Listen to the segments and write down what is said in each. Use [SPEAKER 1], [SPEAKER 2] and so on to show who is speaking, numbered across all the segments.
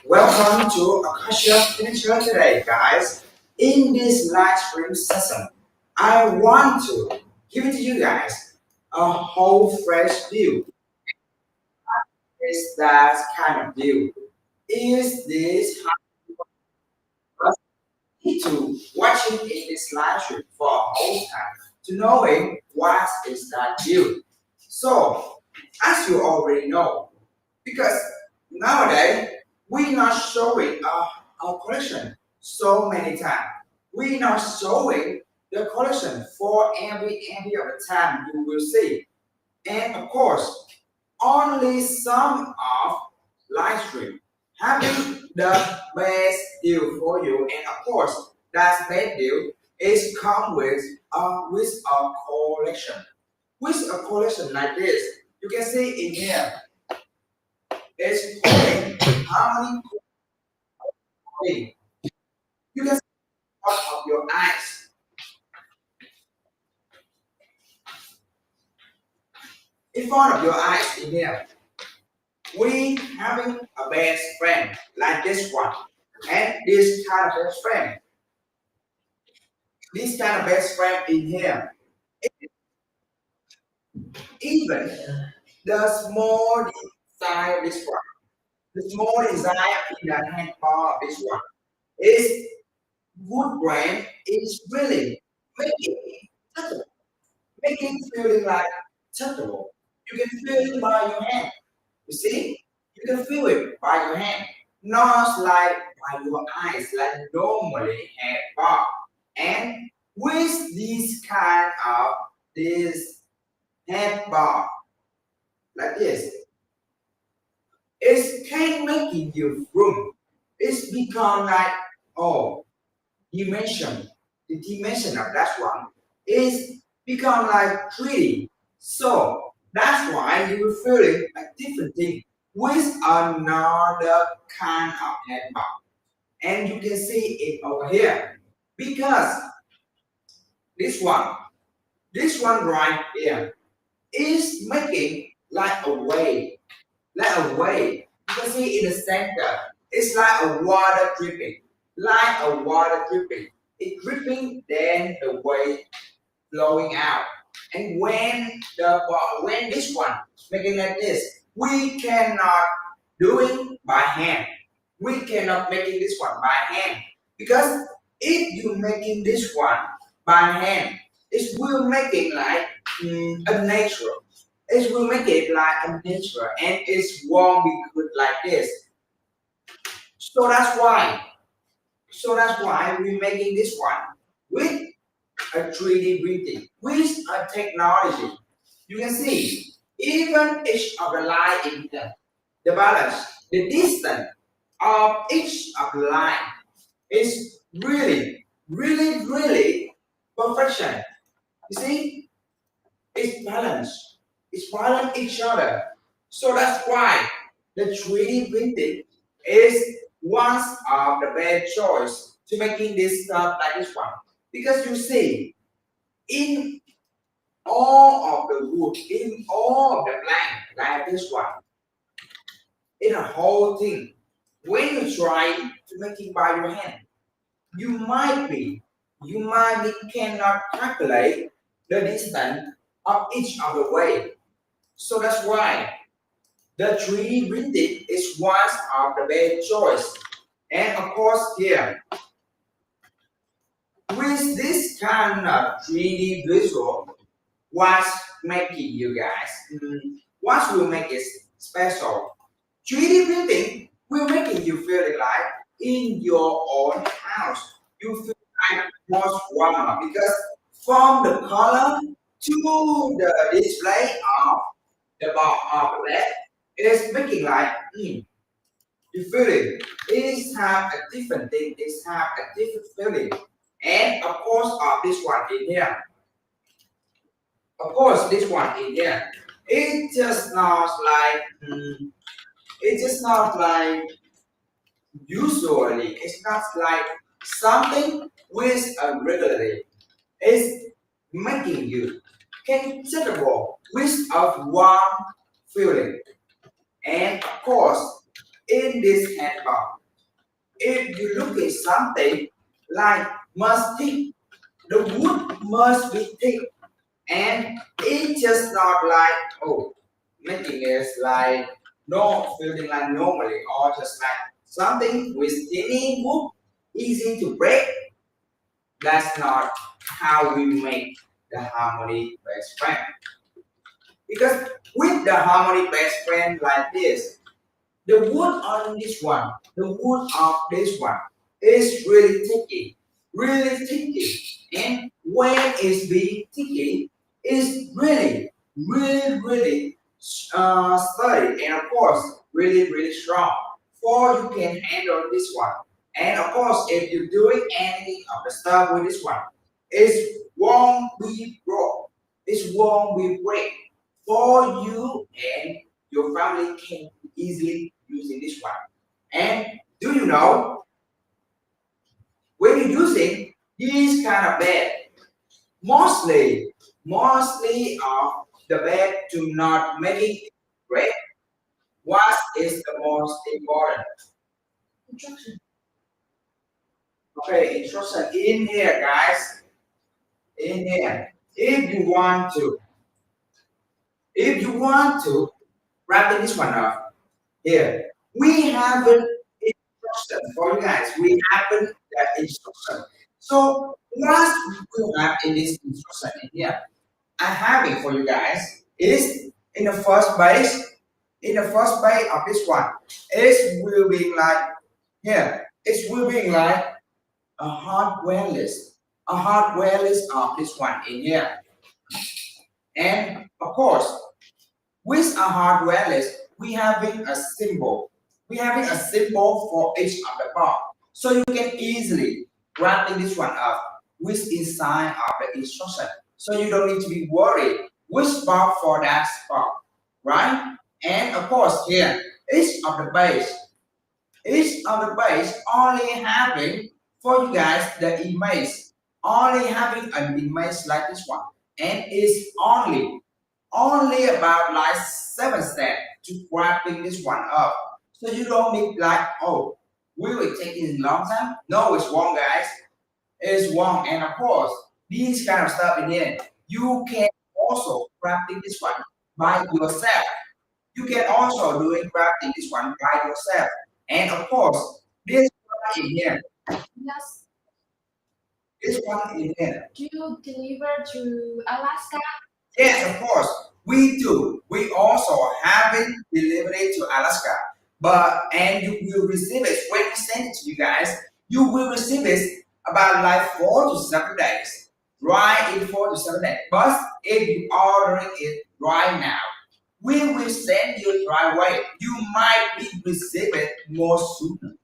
[SPEAKER 1] Welcome to Akasha Finisher today, guys. In this live stream session, I want to give it to you guys a whole fresh view. Is that kind of view? Is this how you need to watching in this live stream for a whole time to knowing what is that view? So, as you already know, because nowadays we not showing our collection so many times. We not showing the collection for every of the time you will see. And of course, only some of live stream having the best deal for you. And of course, that best deal is come with a collection. With a collection like this, you can see in here it's holding how many coins. You can see out of your eyes. In front of your eyes in here, we having a best friend like this one. And this kind of best friend. This kind of best friend in here. Even the small design of this one. The small design in the handball of this one is wood brand is really making touchable. Making feeling like touchable. You can feel it by your hand. You see? You can feel it by your hand. Not like by your eyes, like normally have bar. And with this kind of this head bar, like this, it's kind of making you room. It's become like, oh, dimension. The dimension of that one is become like 3D. So that's why you're feeling a different thing with another kind of headband. And you can see it over here. Because this this one right here is making like a wave. Like a wave. You can see in the center, it's like a water dripping. Like a water dripping. It dripping, then the wave flowing out. And when this one making like this, we cannot do it by hand. We cannot making this one by hand because if you making this one by hand, it will make it like a natural. It will make it like a natural, and it won't be good like this. So that's why. So that's why we're making this one with a 3D printing with a technology. You can see even each of the line in the balance, the distance of each of the line is really perfection. You see, it's balanced. It's balance each other. So that's why the 3D printing is one of the best choice to making this stuff like this one. Because you see, in all of the wood, in all of the plank, like this one, in a whole thing, when you try to make it by your hand, you might be, cannot calculate the distance of each of the way. So that's why the 3D printing is one of the best choice. And of course here, with this kind of 3D visual, what's making you guys, what will make it special? 3D printing will making you feel it like in your own house. You feel like much warmer because from the color to the display of the bar of that, it's making like you feel it. It have a different thing. It have a different feeling. And of course, this one in here. Of course, this one in here. It just not like it's just not like usually. It's not like something with a regularly. It's making you comfortable with a warm feeling. And of course, in this handball. If you look at something like must thick, the wood must be thick, and it's just not like oh, making it like no feeling like normally or just like something with tiny wood easy to break. That's not how we make the harmony best friend. Because with the harmony best friend like this, the wood on this one, the wood of this one is really thicky. And when it's being thicky, it's really sturdy and of course really strong. For you can handle this one. And of course, if you're doing any of the stuff with this one, it won't be broke. It won't be break. For you and your family can easily using this one. And do you know when you're using this kind of bed, mostly of the bed to not make it break. What is the most important? Instruction. Okay, instruction in here, guys. In here. If you want to wrap this one up here, we have an instruction for you guys. We have the instruction. So what we have in this instruction in here, I have it for you guys is in the first base. In the first base of this one, it will be like here. It will be like a hardware list. A hardware list of this one in here. And of course, with a hardware list, we having a symbol. We having a symbol for each of the part. So you can easily wrapping this one up with inside of the instruction. So you don't need to be worried which part for that part, right? And of course here, each of the base only having for you guys the image, only having an image like this one, and it's only about like 7 steps to wrapping this one up. So you don't need like oh, will it take a long time? No, it's wrong, guys. It's wrong, and of course these kind of stuff in here you can also wrapping this one by yourself. You can also doing crafting this one by yourself. And of course, this one in here, yes, this one in here. Do you deliver to Alaska? Yes, of course, we do. We also have it delivered to Alaska. But and you will receive it when we send it to you guys. You will receive it about like 4 to 7 days. Right in 4 to 7 days. But if you ordering it right now, we will send you right away. You might be receiving more sooner.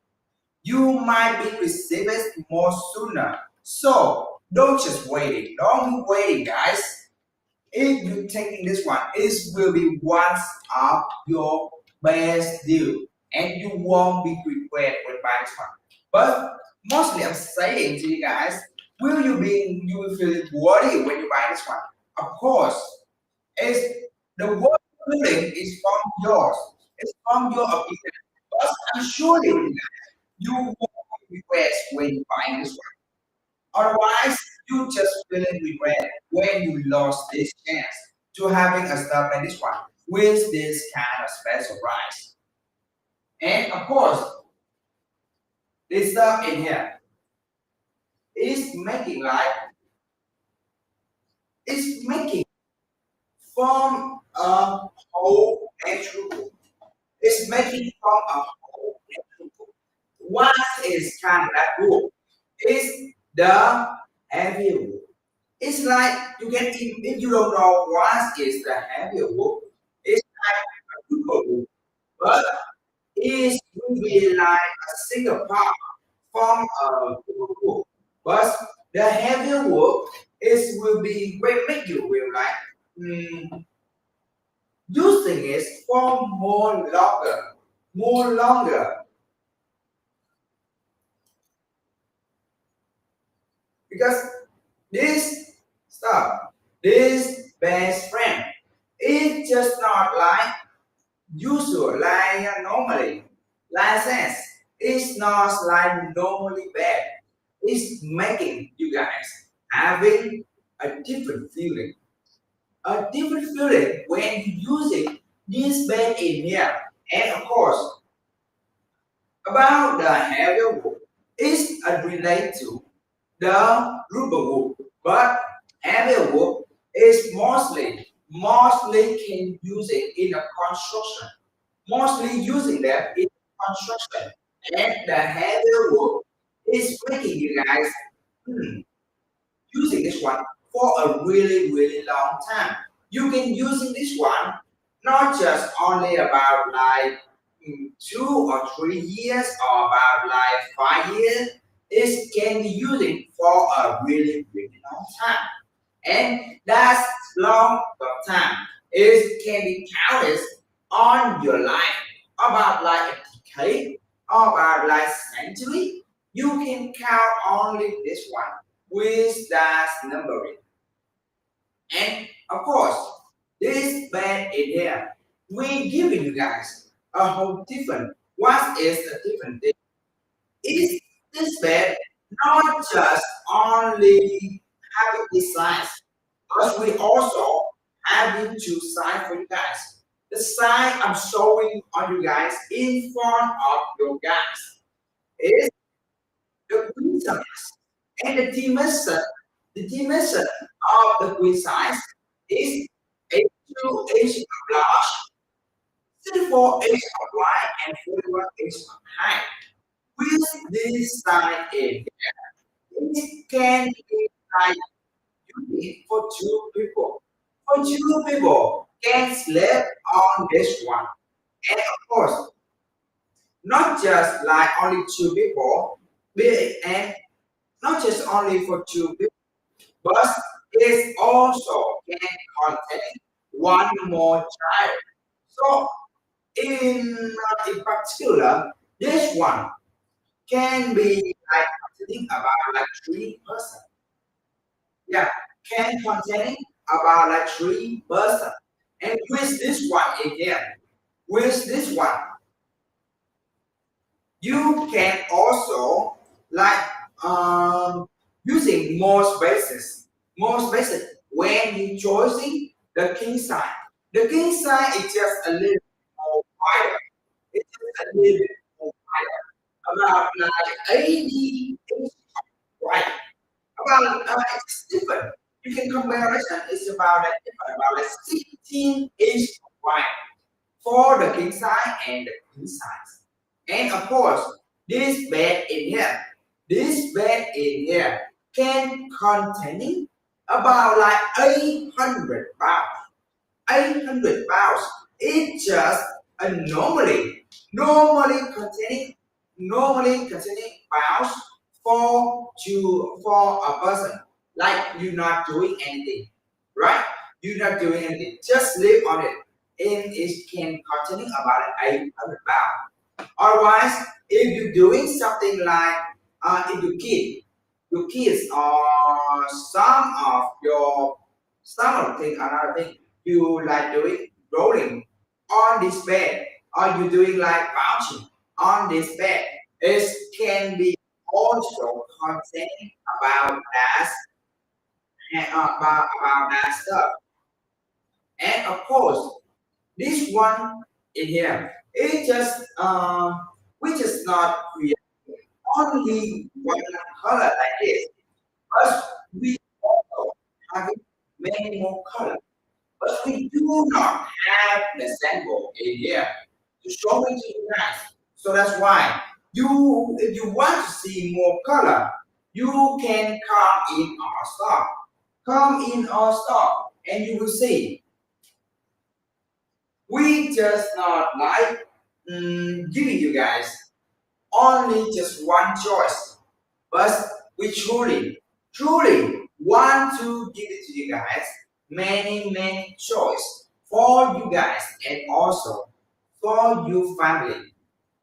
[SPEAKER 1] You might be receiving more sooner. So don't just wait. Don't be waiting, guys. If you're taking this one, it will be one of your best deal, and you won't be regret when buying this one. But mostly, I'm saying to you guys, you will feel worried when you buy this one. Of course, it's the word feeling is from yours. It's from your opinion. But I'm sure you won't regret when you buy this one. Otherwise, you just feeling regret when you lost this chance to having a stuff like this one with this kind of special price. And of course, this stuff in here is making like it's making from a whole natural wood. It's making from a whole natural wood. What is kind of that wood? Is the heavier wood. It's like you can if you don't know what is the heavier wood, it's like a super wood, but it will be like a single part from a wood. But the heavier wood is will be will make you will like using it for more longer because this stuff, this best friend, is just not like usual, like normally, license is not like normally bad. It's making you guys having a different feeling. A different feeling when you using this bed in here. And of course, about the heavier wood is related to the rubber wood, but heavier wood is mostly can use it in a construction, mostly using them in construction, and the heavier wood is making you guys hmm, using this one for a really long time. You can using this one not just only about like 2 or 3 years or about like 5 years. It can be using for a really long time, and that's long of time. It can be counted on your life about like a decade or about like century. You can count only this one with that numbering. And of course, this band in here, we giving you guys a whole different. What is the different thing? Is this band not just only having this size, but we also having to sign for you guys. The sign I'm showing on you guys in front of your guys is the queen size. And the dimension of the queen size is 82 inch of large, 34 inch of wide, and 41 inch of height. With this size in it can be like unique for two people. For two people can sleep on this one. And of course, not just like only two people, and not just only for two people, but it also can contain one more child. So in particular, this one can be like containing about like 3%. Yeah, can containing about like 3%. And with this one again, with this one, you can also like using more spaces. More spaces when you choosing the king size. The king size is just a little bit more wider. It's just a little bit more wider. About like 80 inches wide. About it's different. You can comparison. It's about like different, about like 16 inches wide for the king size and the queen size. And of course, this bed in here can containing about like 800 pounds. 800 pounds. It's just a normally normally containing pounds for a person. Like you're not doing anything, right? You're not doing anything. Just live on it. And it can containing about 800 pounds. Otherwise, if you're doing something like if your kids or some of the thing, another thing you like doing rolling on this bed, or you doing like bouncing on this bed, it can be also containing about that about that stuff. And of course, this one in here, it just we just not create only one color like this, but we also have many more colors. But we do not have the sample in here to show it to you guys. So that's why if you want to see more color, you can come in our store. Come in our store and you will see. We just not like giving you guys only just one choice, but we truly want to give it to you guys many choice for you guys and also for your family.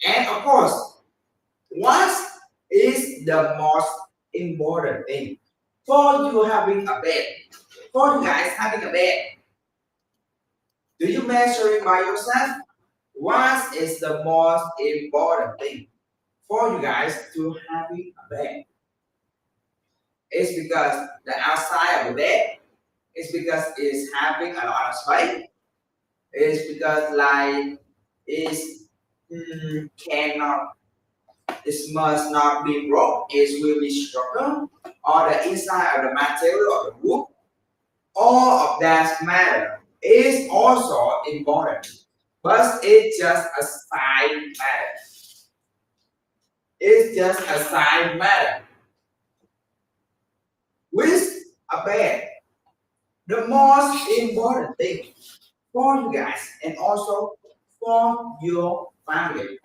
[SPEAKER 1] And of course, what is the most important thing for you having a bed? For you guys having a bed, do you measure it by yourself? what is the most important thing for you guys to having a bed? It's because the outside of the bed. It's because it's having a lot of space. It's because like it's cannot, it must not be broke. It will be stronger. Or the inside of the material of the wood. All of that matter is also important, but it's just a side matter. It's just a side matter. With a bed, the most important thing for you guys and also for your family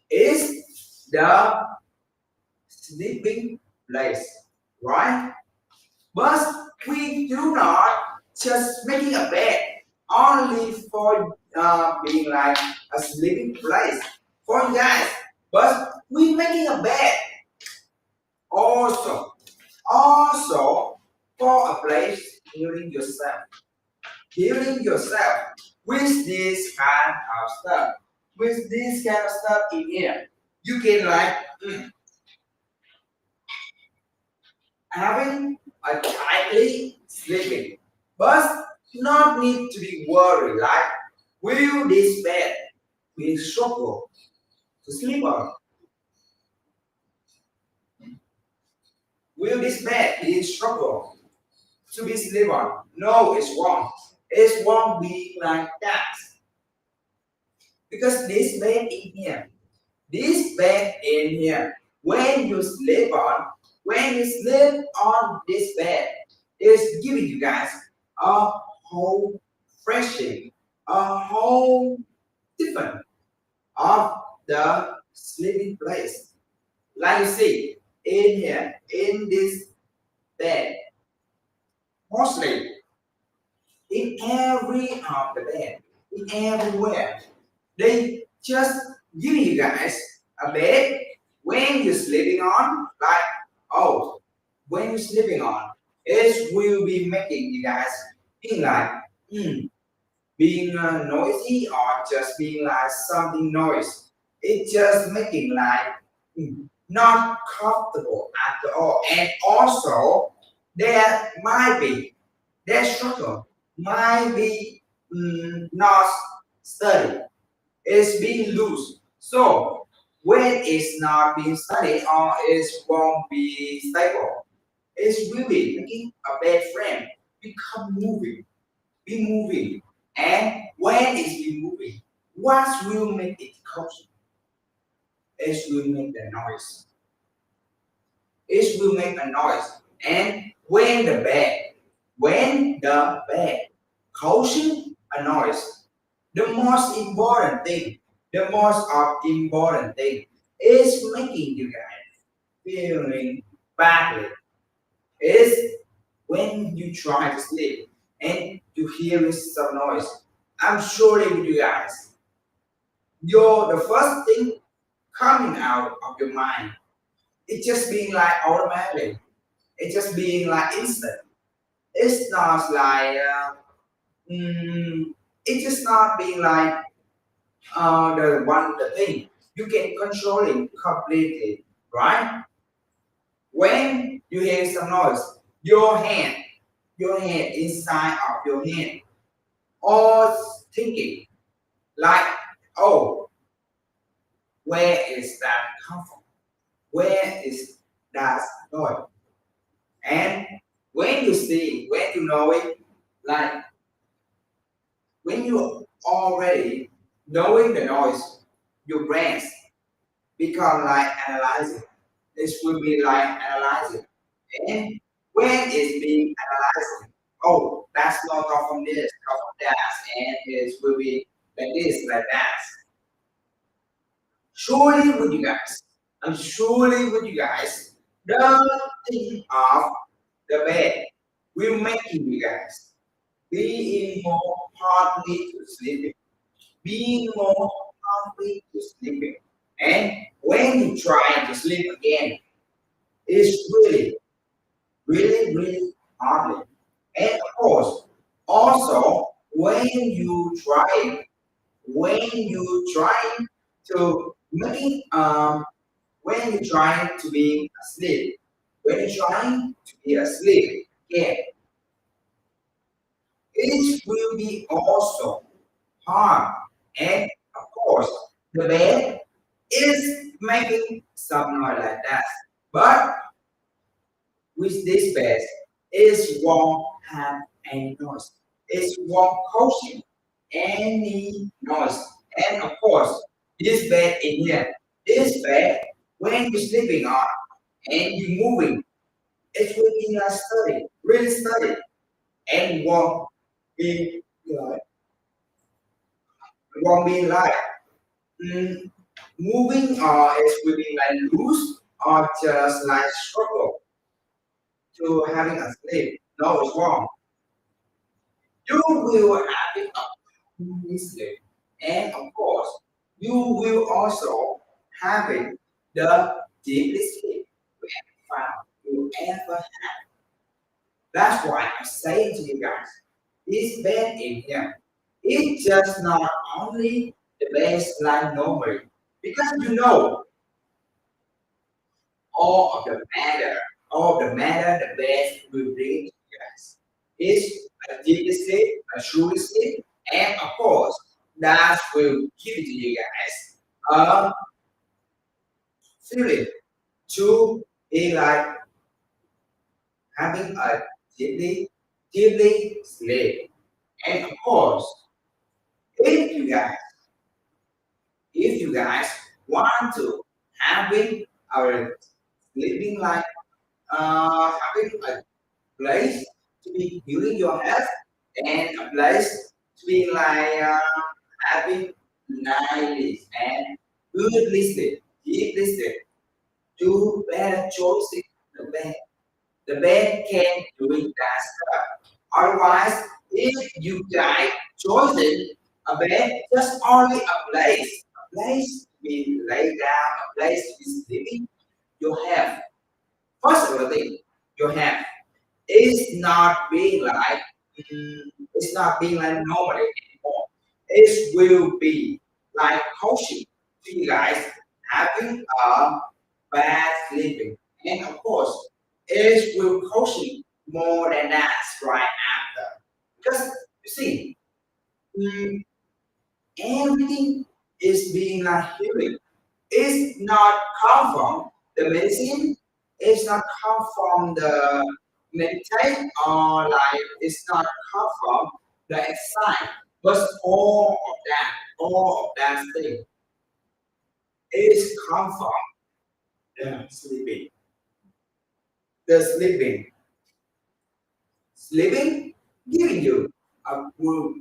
[SPEAKER 1] is the sleeping place, right? But we do not just making a bed only for being like a sleeping place for you guys, but we making a bed also for a place healing yourself with this kind of stuff, with this kind of stuff in here. You can like having a tightly sleeping, but not need to be worried like will this bed be struggle to sleep on? Will this bed be struggle to be sleep on? No, it's wrong. It won't be like that. Because this bed in here, when you sleep on this bed, it's giving you guys a whole freshing, a whole different of the sleeping place. Like you see, in here, in this bed, mostly in every of the bed, in everywhere, they just giving you guys a bed when you're sleeping on, like, oh, when you're sleeping on, it will be making you guys being like, hmm, being noisy or just being like something noise. It's just making like not comfortable at all. And also, there might be, their struggle might be not steady. It's being loose. So when it's not being studied or it won't be stable, it's really making a bad frame become moving, be moving. And when it's be moving, what will make it cause? It will make the noise. It will make a noise. And when the bed causing a noise, the most important thing, the most important thing is making you guys feeling badly. Is when you try to sleep and you hear some noise. I'm sure with you guys, the first thing coming out of your mind, it's just being like automatic. It's just being like instant. It's not like it's just not being like the thing you can control it completely, right? When you hear some noise, your hand inside of your hand, all thinking like, oh, where is that come from? Where is that noise? And when you see, when you know it, like when you already knowing the noise, your brains become like analyzing. This will be like analyzing. And when it's being analyzed, oh, that's not come from this, come from that, and it will be like this, like that. Surely with you guys, I'm surely with you guys, the thing of the bed will making you guys being more partly to sleeping, being more partly to sleeping. And when you try to sleep again, it's really hardly. And of course, also when you try when you trying to making when you're trying to be asleep, when you're trying to be asleep, yeah, it will be also hard. And of course, the bed is making some noise like that. But with this bed, it won't have any noise. It won't cause any noise. And of course, this bed in here, this bed, when you're sleeping on and you're moving, it will be like study, really study, and be like, won't be like mm, moving or it will be like loose or just like struggle to having a sleep. No, it's wrong. You will have it a sleep, and of course, you will also have it the deepest sleep you ever found, you ever had. That's why I'm saying to you guys, this bed in here, it's just not only the best like normally, because you know all of the matter, all of the matter the best will bring to you guys. It's a deep sleep, a true sleep, and of course, that will give it to you guys a feeling to be like having a deeply, deeply sleep. And of course, if you guys, if you guys want to having our sleeping like having a place to be healing your health and a place to be like having nice and good listening, deep listening, do better choices. The bed, the bed can doing that stuff. Otherwise, if you guys chosen a bed, just only a place to be laid down, a place to be sleeping, you have. First of all, thing, you have it's not being like it's not being like normally anymore. It will be like coaching to you guys having a bad sleeping. And of course, it will coaching more than that right after. Because you see, mm, everything is being like healing. It's not come from the medicine, it's not come from the meditate or like it's not come from the exercise, but all of that thing is come from the sleeping. The sleeping giving you a good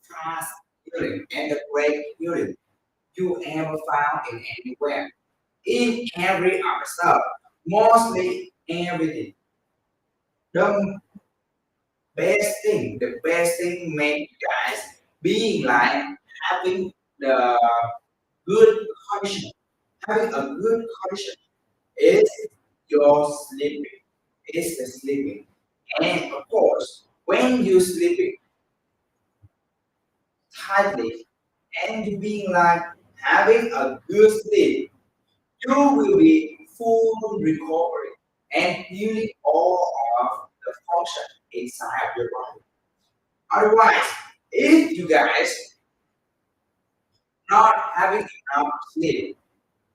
[SPEAKER 1] fast healing and a great healing you ever found in anywhere. In every ourselves, mostly everything. The the best thing make you guys being like having the good condition, having a good condition is your sleeping, is the sleeping. And of course, when you sleeping tightly and you being like having a good sleep, you will be full recovery and healing all of the function inside of your body. Otherwise, if you guys not having enough sleep,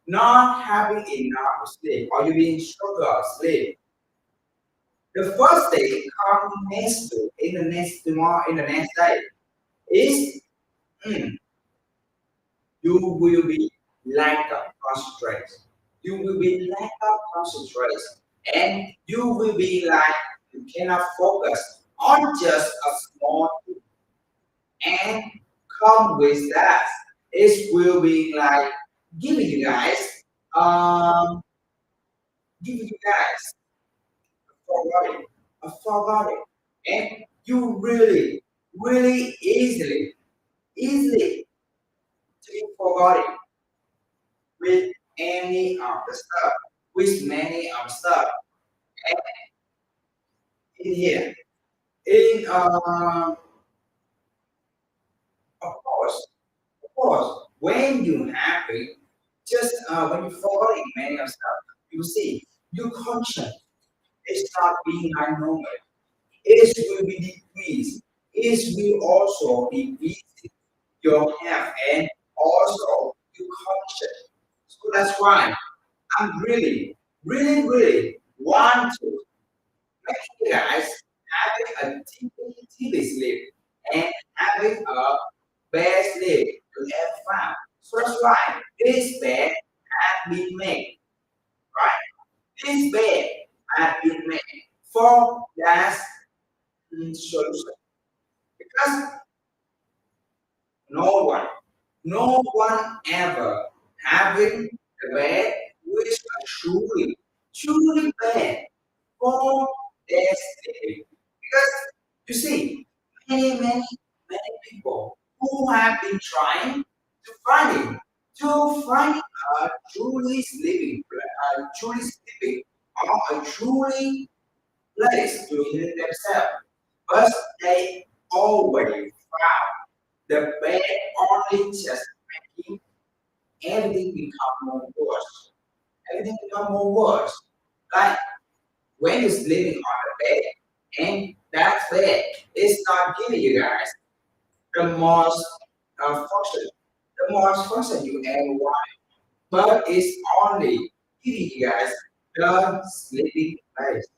[SPEAKER 1] not having enough sleep, or you being struggle of sleep, the first thing come next to in the next tomorrow in the next day is mm, you will be lack of concentrate. You will be lack of concentrate, and you will be like you cannot focus on just a small thing. And come with that, it will be like giving you guys, um, giving you guys a forwarding, and you really, really easily to be forwarding with any of the stuff, with many of stuff in here. In of course, course, when you happy, just when you following many of stuff, you see your conscience is not being like normal. It will be decreased. It will also decrease your health and also your conscience. So that's why I'm really want to make you guys having a deep sleep and having a best sleep to have fun. So that's why this bed has been made, right? This bed has been made for that solution because no one, no one ever having a bed which is truly bad for their sleeping. Because you see, many people who have been trying to find a truly sleeping, or a truly place to heal themselves. But they always found the bed only just making everything become more worse. Everything become more worse. Like when you're sleeping on the bed, and that bed is not giving you guys the most function you ever want, but it's only giving you guys the sleeping place,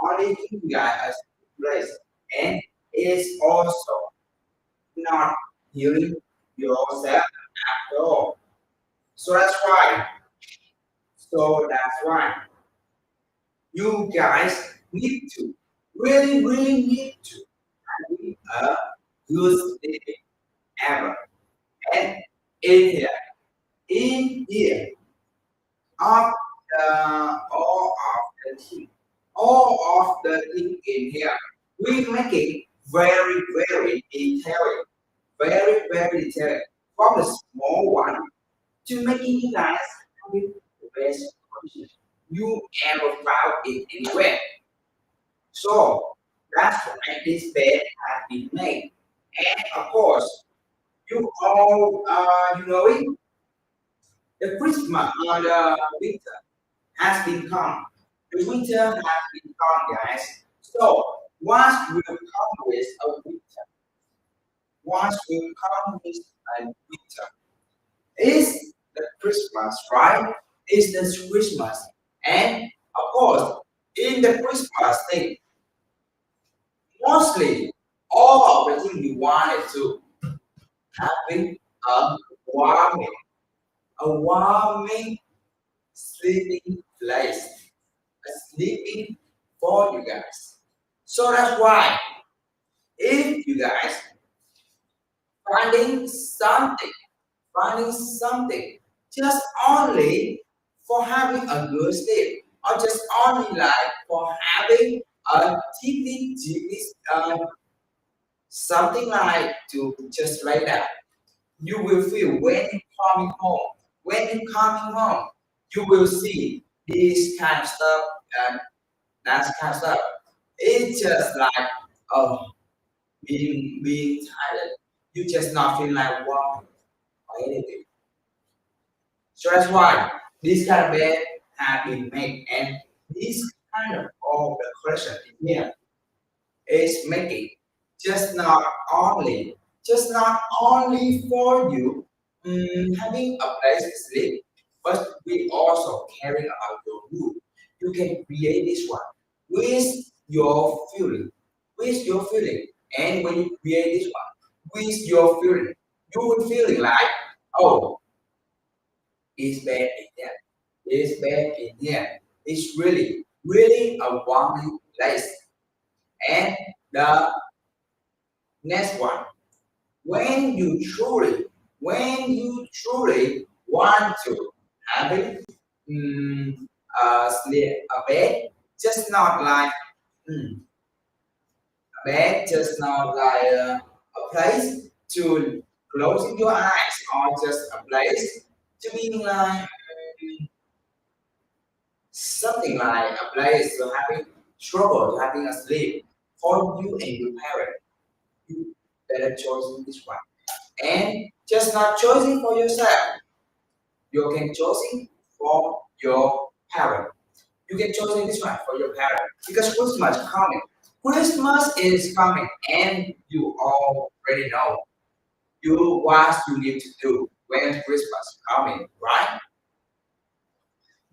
[SPEAKER 1] only giving you guys a sleeping place, and it's also not healing yourself at all. So that's why, so that's why you guys need to really need to be a good sleeping ever. And in here, in here, of all of the thing, all of the thing in here, we make it very detailed, very detailed. From the small one to making you guys with the best condition you ever found it anywhere. So that's why this bed has been made. And of course, you all you know it, the Christmas or the winter has been come. The winter has been come, guys. So once we come with a winter, once we come with a winter, is the Christmas, right? Is the Christmas. And of course, in the Christmas thing, mostly all of the things we wanted to having a warming, a warming sleeping place, a sleeping for you guys. So that's why if you guys finding something, finding something just only for having a good sleep, or just only like for having a deeply something like to just like that, you will feel when you coming home. When you coming home, you will see this kind of stuff and that kind of stuff. It's just like oh, being tired. You just not feel like wow or anything. So that's why this kind of bed have been made, and this kind of all the question in here is making just not only for you having a place to sleep, but we also caring about your mood. You can create this one with your feeling, and when you create this one with your feeling, you will feeling like oh, it's bad in there, it's bad in there. It's really a warming place. And the next one, when you truly want to have it, mm, sleep a bed, just not like a bed, just not like a place to closing your eyes, or just a place to being like something like a place to having trouble having a sleep for you and your parent. You better choose this one. and just not choosing for yourself. You can choosing for your parent. You can choosing this one for your parent because Christmas coming. Christmas is coming, and you already know what you need to do when Christmas coming, right?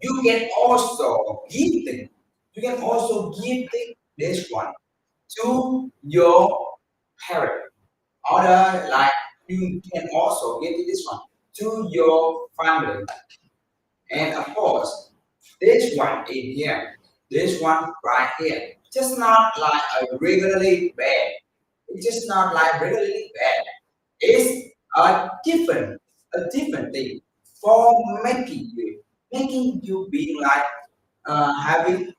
[SPEAKER 1] You can also give them. You can also give this one to your parent. Other like you can also give this one to your family. And of course, this one in here, this one right here, just not like a regularly bad. It's just not like regularly bad. It's a different thing for making you be like having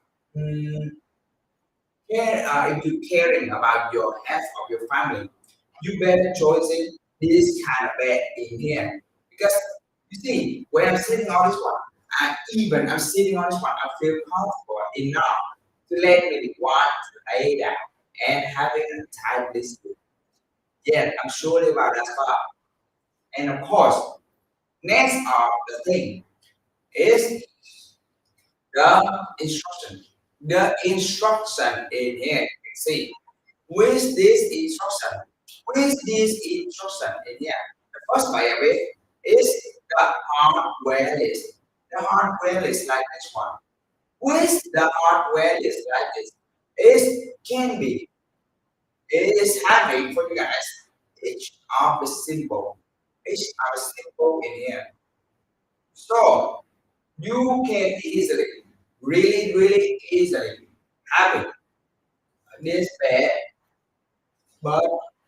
[SPEAKER 1] care, if you caring about your health of your family, you better choosing this kind of bed in here. Because you see, when I'm sitting on this one, I'm sitting on this one, I feel comfortable enough to let me want to lay down and having a tight sleep. Yeah, I'm sure about that part. And of course, next of the thing is the instruction. The instruction in here, see, with this instruction, in here, the first by the way is the hardware list. The hardware list like this one. With the hardware list like this, it can be, it is having for you guys each of the symbol, each of the symbol in here. So you can easily, really easily have it this bad, but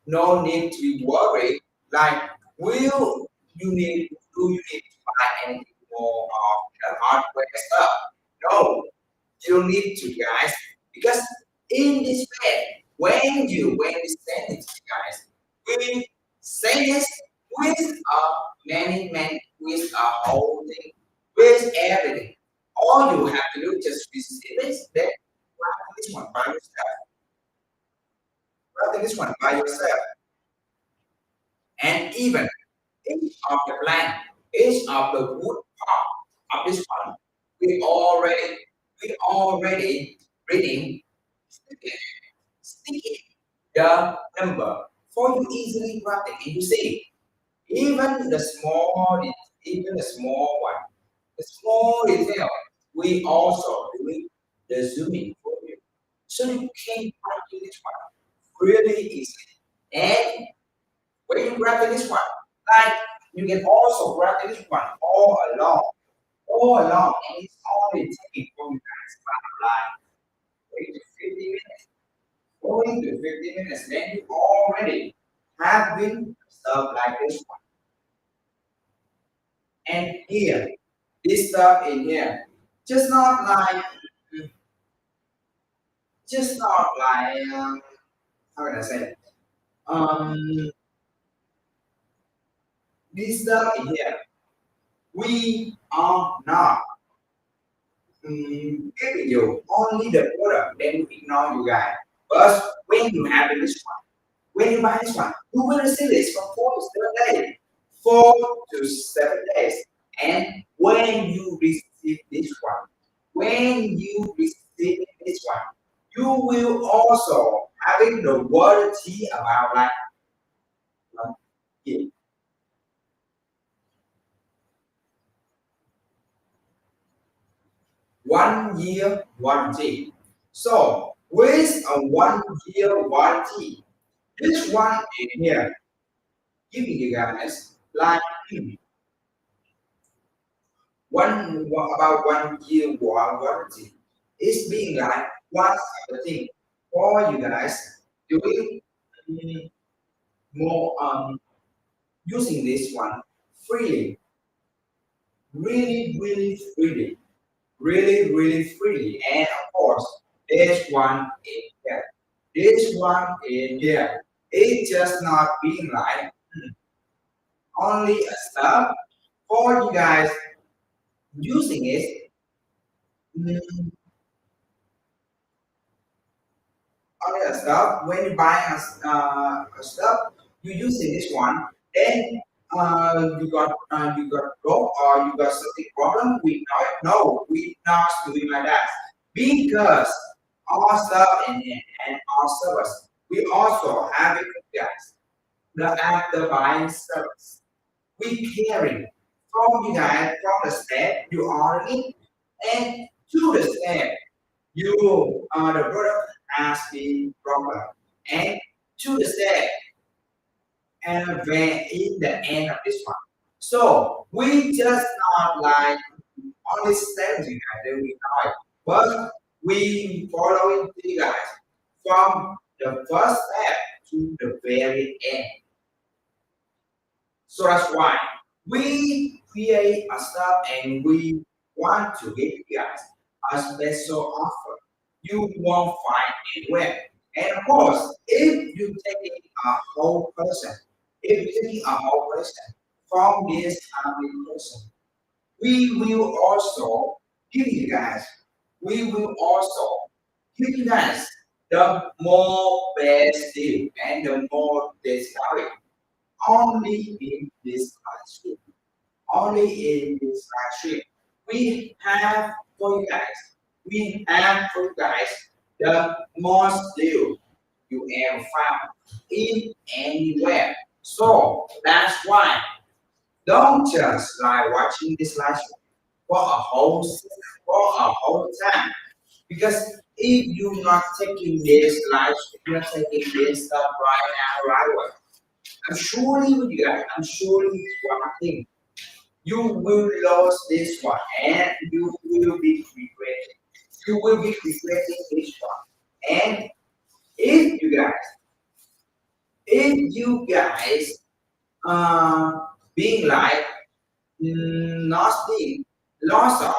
[SPEAKER 1] no need to be worried. Like, do you need to buy anything more of the hardware stuff? No, you don't need to, guys, because in this bed, when we send it to you guys, we send this with with a whole thing, with everything. All you have to do is just receive this, then wrap this one by yourself, wrap this one by yourself, and even each of the plank, each of the wood part of this one, we already reading stick it the number for you easily grab it. And you see, even the even the small one, the small detail, we also doing the zooming for you. So you can grab this one really easily. And when you grab this one, like you can also grab this one all along, and it's only taking for you guys about like 30 to 50 minutes. 40 to 50 minutes, then you already have been served like this one. And here, this stuff in here, just not like, just not like, how can I say? Um, this stuff in here, we are not giving you only the product, then you ignore you guys. But when you have this one, when you buy this one, you will receive this from 4 to 7 days. 4 to 7 days. And when you receive this one, you will also having the warranty about like 1 year. 1 year warranty. So with a 1 year warranty, this one in here giving you guys like about 1 year warranty. It's being like one of the thing for you guys doing mm, more using this one freely, really freely. And of course, this one in here, it's just not being like only a stuff for you guys using it. mm, Only a stuff when you buy a stuff, you using this one. Then you got broke or you got something problem. We not no, we not doing like that because our stuff and our service. We also have it, guys. The app, the buying service. We carry from you guys from the step you are in and to the step you the product has been proper and to the step and when in the end of this one. So we just not like only standing that we know it, but we following you guys from the first step to the very end. So that's why we create a stuff and we want to give you guys a special offer. You won't find anywhere. And of course, if you take a whole person, if you take a whole person from this family person, we will also give you guys, we will also give you guys the more best deal and the more discovery only in this country. Only in this country. We have for you guys. We have for you guys the most deal you ever found in anywhere. So that's why don't just like watching this live show for a whole time. Because if you're not taking this live, you're not taking this stuff right now, right away. I'm surely you guys, I'm surely one thing. You will lose this one and you will be regretting. You will be regretting this one. And if you guys, if you guys being like not being lost of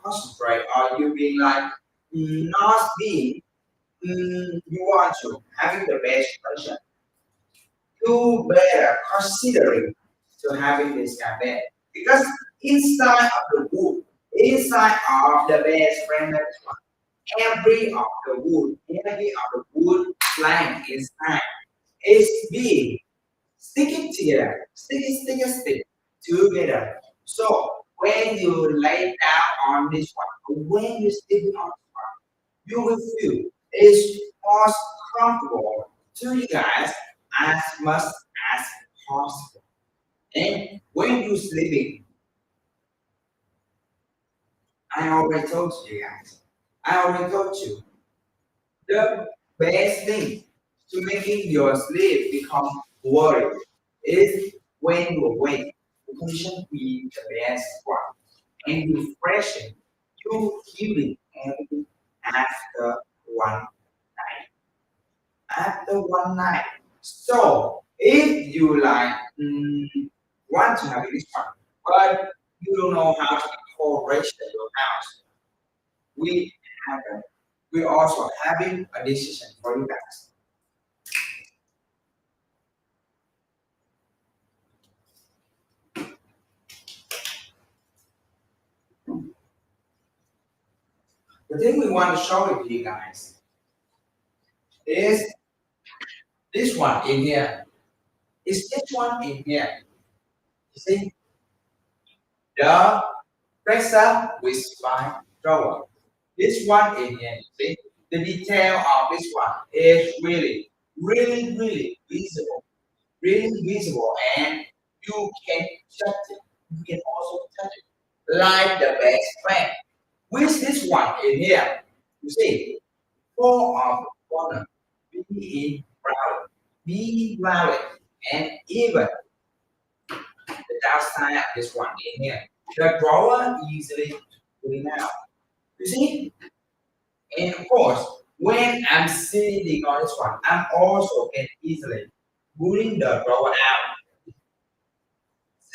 [SPEAKER 1] concentrate or you being like not being you want to having the best version you better considering to having this campaign because inside of the wood, inside of the best friend that is one, every of the wood, every of the wood plank inside is being sticking together, stick together. So when you lay down on this one, when you sleep on this one, you will feel it's most comfortable to you guys as much as possible. And when you sleeping, I already told you guys. I already told you the best thing to making your sleep become worried is when you awake. The condition be the best one. And you freshen, you healing everything after one night. After one night. So if you like want to have this one, but you don't know how to decorate your house, we have we also having a decision for you guys. The thing we want to show it to you guys is this one in here. Is this one in here? You see the pressure with five drawer. This one in here. You see the detail of this one is really visible, really visible, and you can touch it. You can also touch it like the best friend. With this one in here, you see four of the corner be in brown, be rounded, and even the outside of this one in here. The drawer easily pulling out. You see? And of course, when I'm sitting on this one, I'm also can easily pulling the drawer out.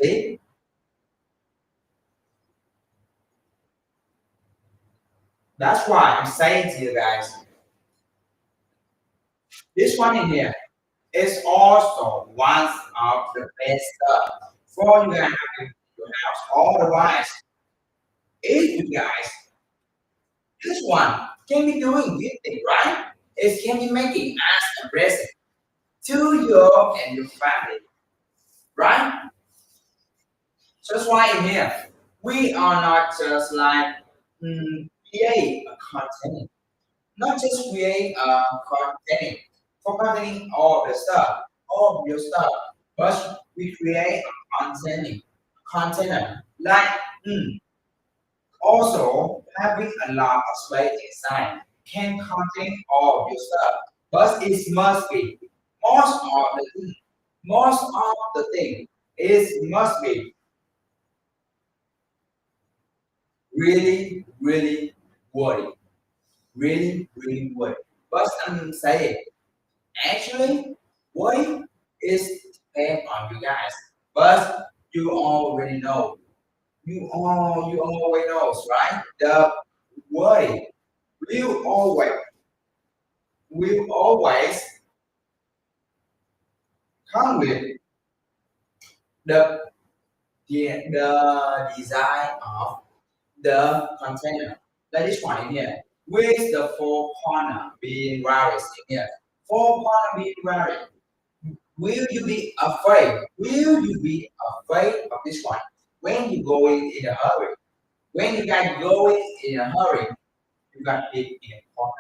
[SPEAKER 1] See? That's why I'm saying to you guys, this one in here is also one of the best stuff for you guys in your house. Otherwise, if you guys, this one can be doing good thing, right? It can be making us a present to you and your family. right? So that's why in here, we are not just like create a content, not just create a content, for containing all the stuff, all of your stuff, but we create a container, like also having a lot of space inside can contain all of your stuff, but it must be most of the thing, most of the thing is must be really, really worthy. Really, really worthy. But I'm saying, actually, worthy is depend on you guys. But you already know. You always knows, right? The worthy will always will always come with the the design of the container. Like this one in here, with the four corner being rounded in here. Four corner being rounded. Will you be afraid? Will you be afraid of this one? When you going in a hurry, when you guys going in a hurry, you got hit in a corner.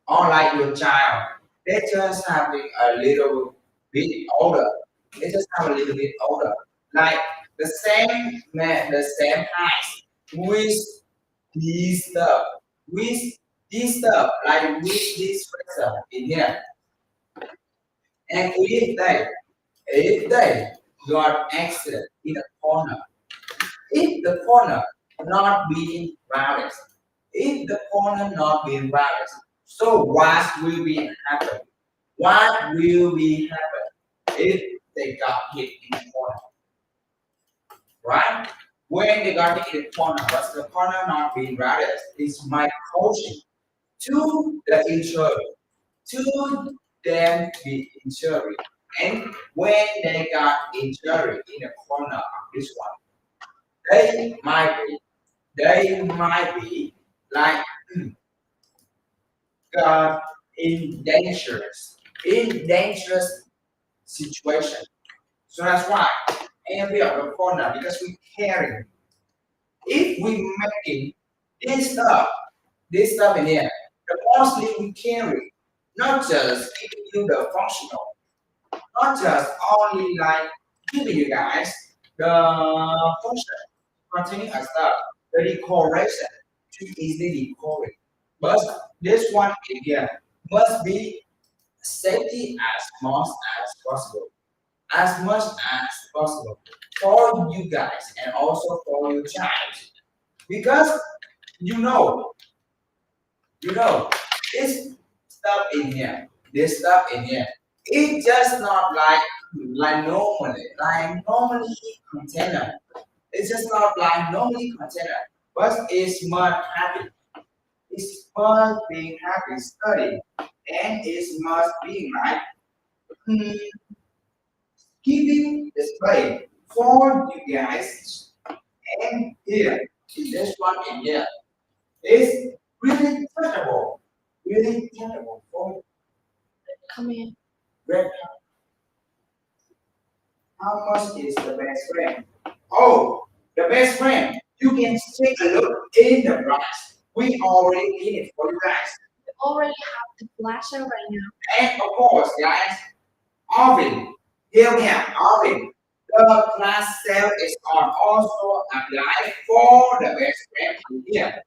[SPEAKER 1] Or like your child, they just having a little bit older. They just have a little bit older. Like the same man, the same height with these stuff, with this stuff, like with this razor in here. And if they got accident in a corner, if the corner not being rounded, if the corner not being rounded, so what will be happen? What will be happen if they got hit in the corner, right? When they got hit in the corner, what's the corner not being rounded? Is my coaching to the injured, to them be injury. And when they got injury in the corner of this one, they might be, they might be like got in dangerous situation. So that's why, and we are the corner because we caring. If we making this stuff in here, the mostly we carry, not just giving you the functional, not just only like giving you guys the function, containing a stuff, the decoration to easily decorate. But this one again must be safety as much as possible, as much as possible for you guys and also for your child. Because you know, you know, this stuff in here, this stuff in here, it's just not like normally container. It's just not like normally container, but it's much happy. It's must being happy study, and it must be like hmm, giving display for you guys. And here, in this one in here, is really touchable for
[SPEAKER 2] Come in.
[SPEAKER 1] red. How much is the best friend? Oh, the best friend. You can take a look in the price. We already in it for you guys.
[SPEAKER 2] We already have the flasher right now.
[SPEAKER 1] And of course, guys, Alvin, hear me out, Alvin. The class sale is on also apply for the best friend in here.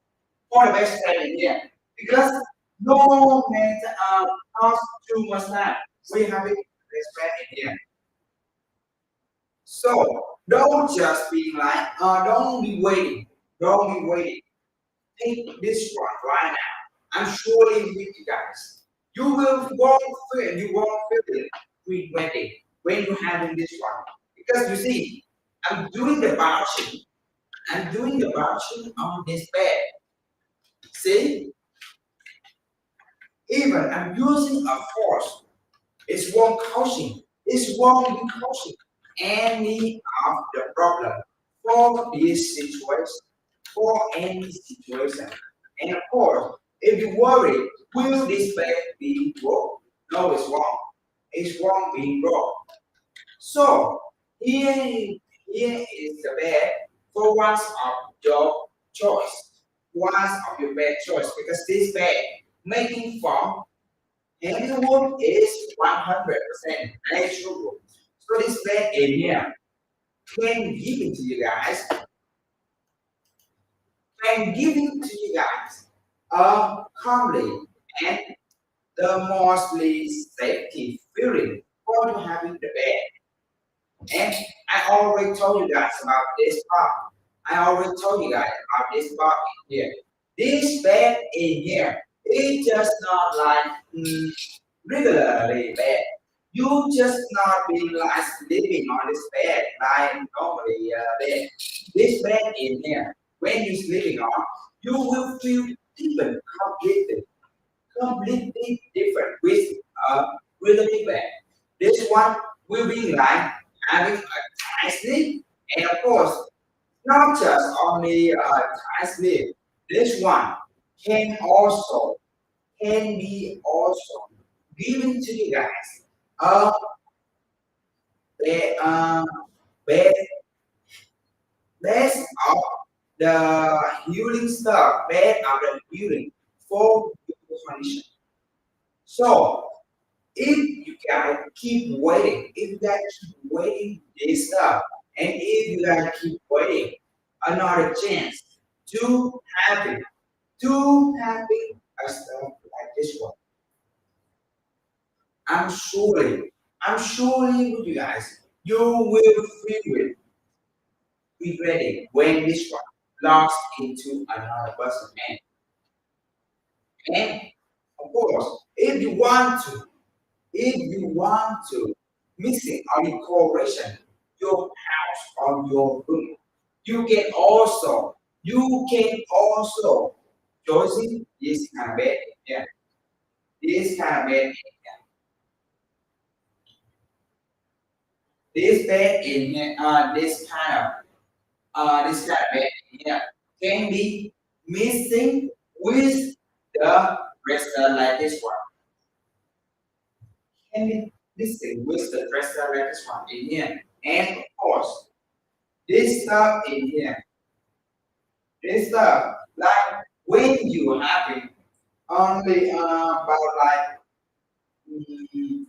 [SPEAKER 1] For the best friend in here. Because no matter how too much time, we have it best friend in here. So don't just be like, don't be waiting. Don't be waiting. Take this one right now. I'm surely with you guys. You won't feel it when you're having this one. Because you see, I'm doing the bouncing. I'm doing the bouncing on this bed. See, even I'm using a force. It's won't causing. It's won't be causing any of the problem for this situation, for any situation. And of course, if you worry, will this bed be broke? No, it's wrong. It's wrong being broke. So Here, here is the bed for one's of your choice. One's of your bed choice because this bed making from heavy wood is 100% natural wood. So this bed in here can give it to you guys, can give it to you guys calmly and the mostly safety feeling for you having the bed. And I already told you guys about this part. I already told you guys about this part in here. This bed in here is just not like regularly bed. You just not be like sleeping on this bed like normally bed. This bed in here, when you sleeping on, you will feel different completely different with a really bed. This one will be like having a tight sleep, and of course, not just only a tight sleep. This one can also can be also given to you guys a bed, bed best of the healing stuff, bed of the healing for your condition. So if you guys keep waiting, if you guys keep waiting this stuff, and if you guys keep waiting another chance to happen, to having a stuff like this one, I'm surely, I'm surely with you guys, you will feel it regretting when this one lost into another person's hand. And of course, if you want to mixing or decoration your house or your room, you can also choosing this kind of bed. Yeah, this kind of bed. This bed in here, this kind of bed in here can be mixing with the dresser like this one. Can be mixing with the dresser like this one in here. And of course, this stuff in here, this stuff like when you having only about like mm,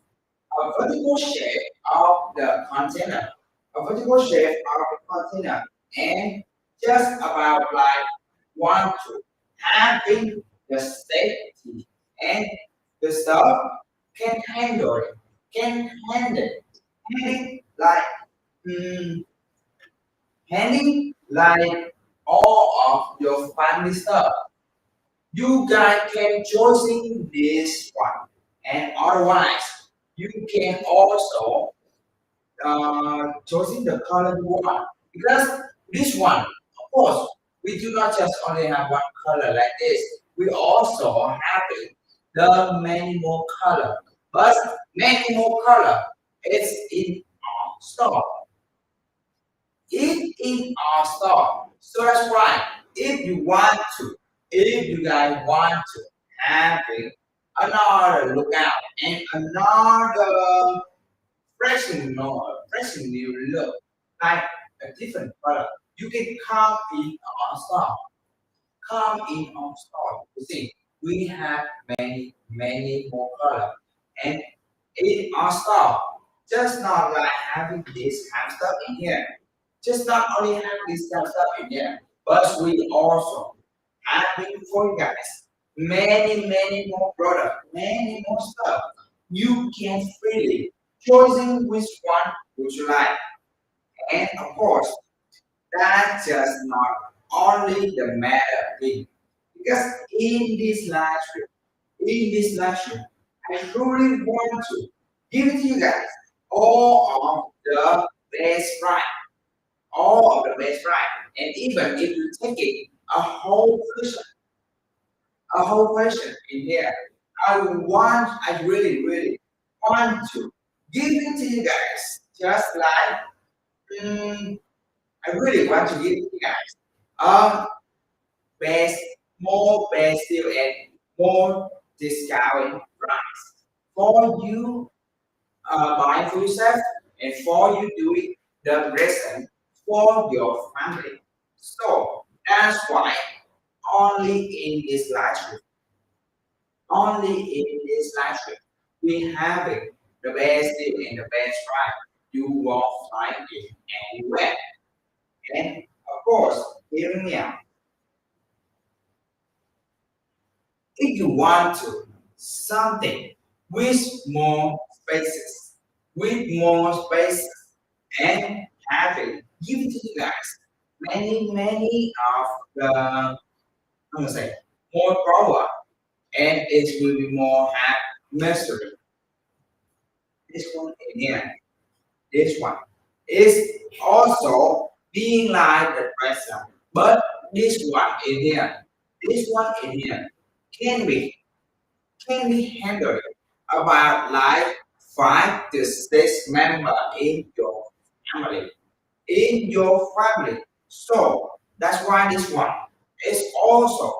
[SPEAKER 1] a vertical shape of the container, a vertical shape of the container, and just about like want to having the safety and the stuff can handle it, can handle like mm, handling like all of your family stuff. You guys can choosing this one, and otherwise you can also choosing the colored one because this one, of course, we do not just only have one color like this. We also have the many more color, but many more color is in our store. It in our store. So that's why if you guys want to have another lookout and another fresh new look, like a different color, you can come in our store. Come in our store. You see, we have many more color, and in our store, just not like having this kind of stuff in here. Just not only have this kind of stuff in here, but we also having for you guys many more products, many more stuff. You can freely choosing which one would you like. And of course, that's just not only the matter thing. Because in this lecture, I truly want to give it to you guys all of the best price, all of the best price. And even if you take it a whole question in here, I really want to give it to you guys. Just like I really want to give it to you guys. Best, more best deal and more discount price for you buying for yourself and for you doing the present for your family. So that's why only in this life, only in this life, we have it, the best deal and the best price. You won't find it anywhere. And of course, hear me out. If you want to something with more spaces, and have it, give it to you guys. Many of the I'm gonna say more power and it will be more have mystery. This one in here, this one is also being like the present, but this one in here can be handled about like 5 to 6 members family in your family. So that's why this one is also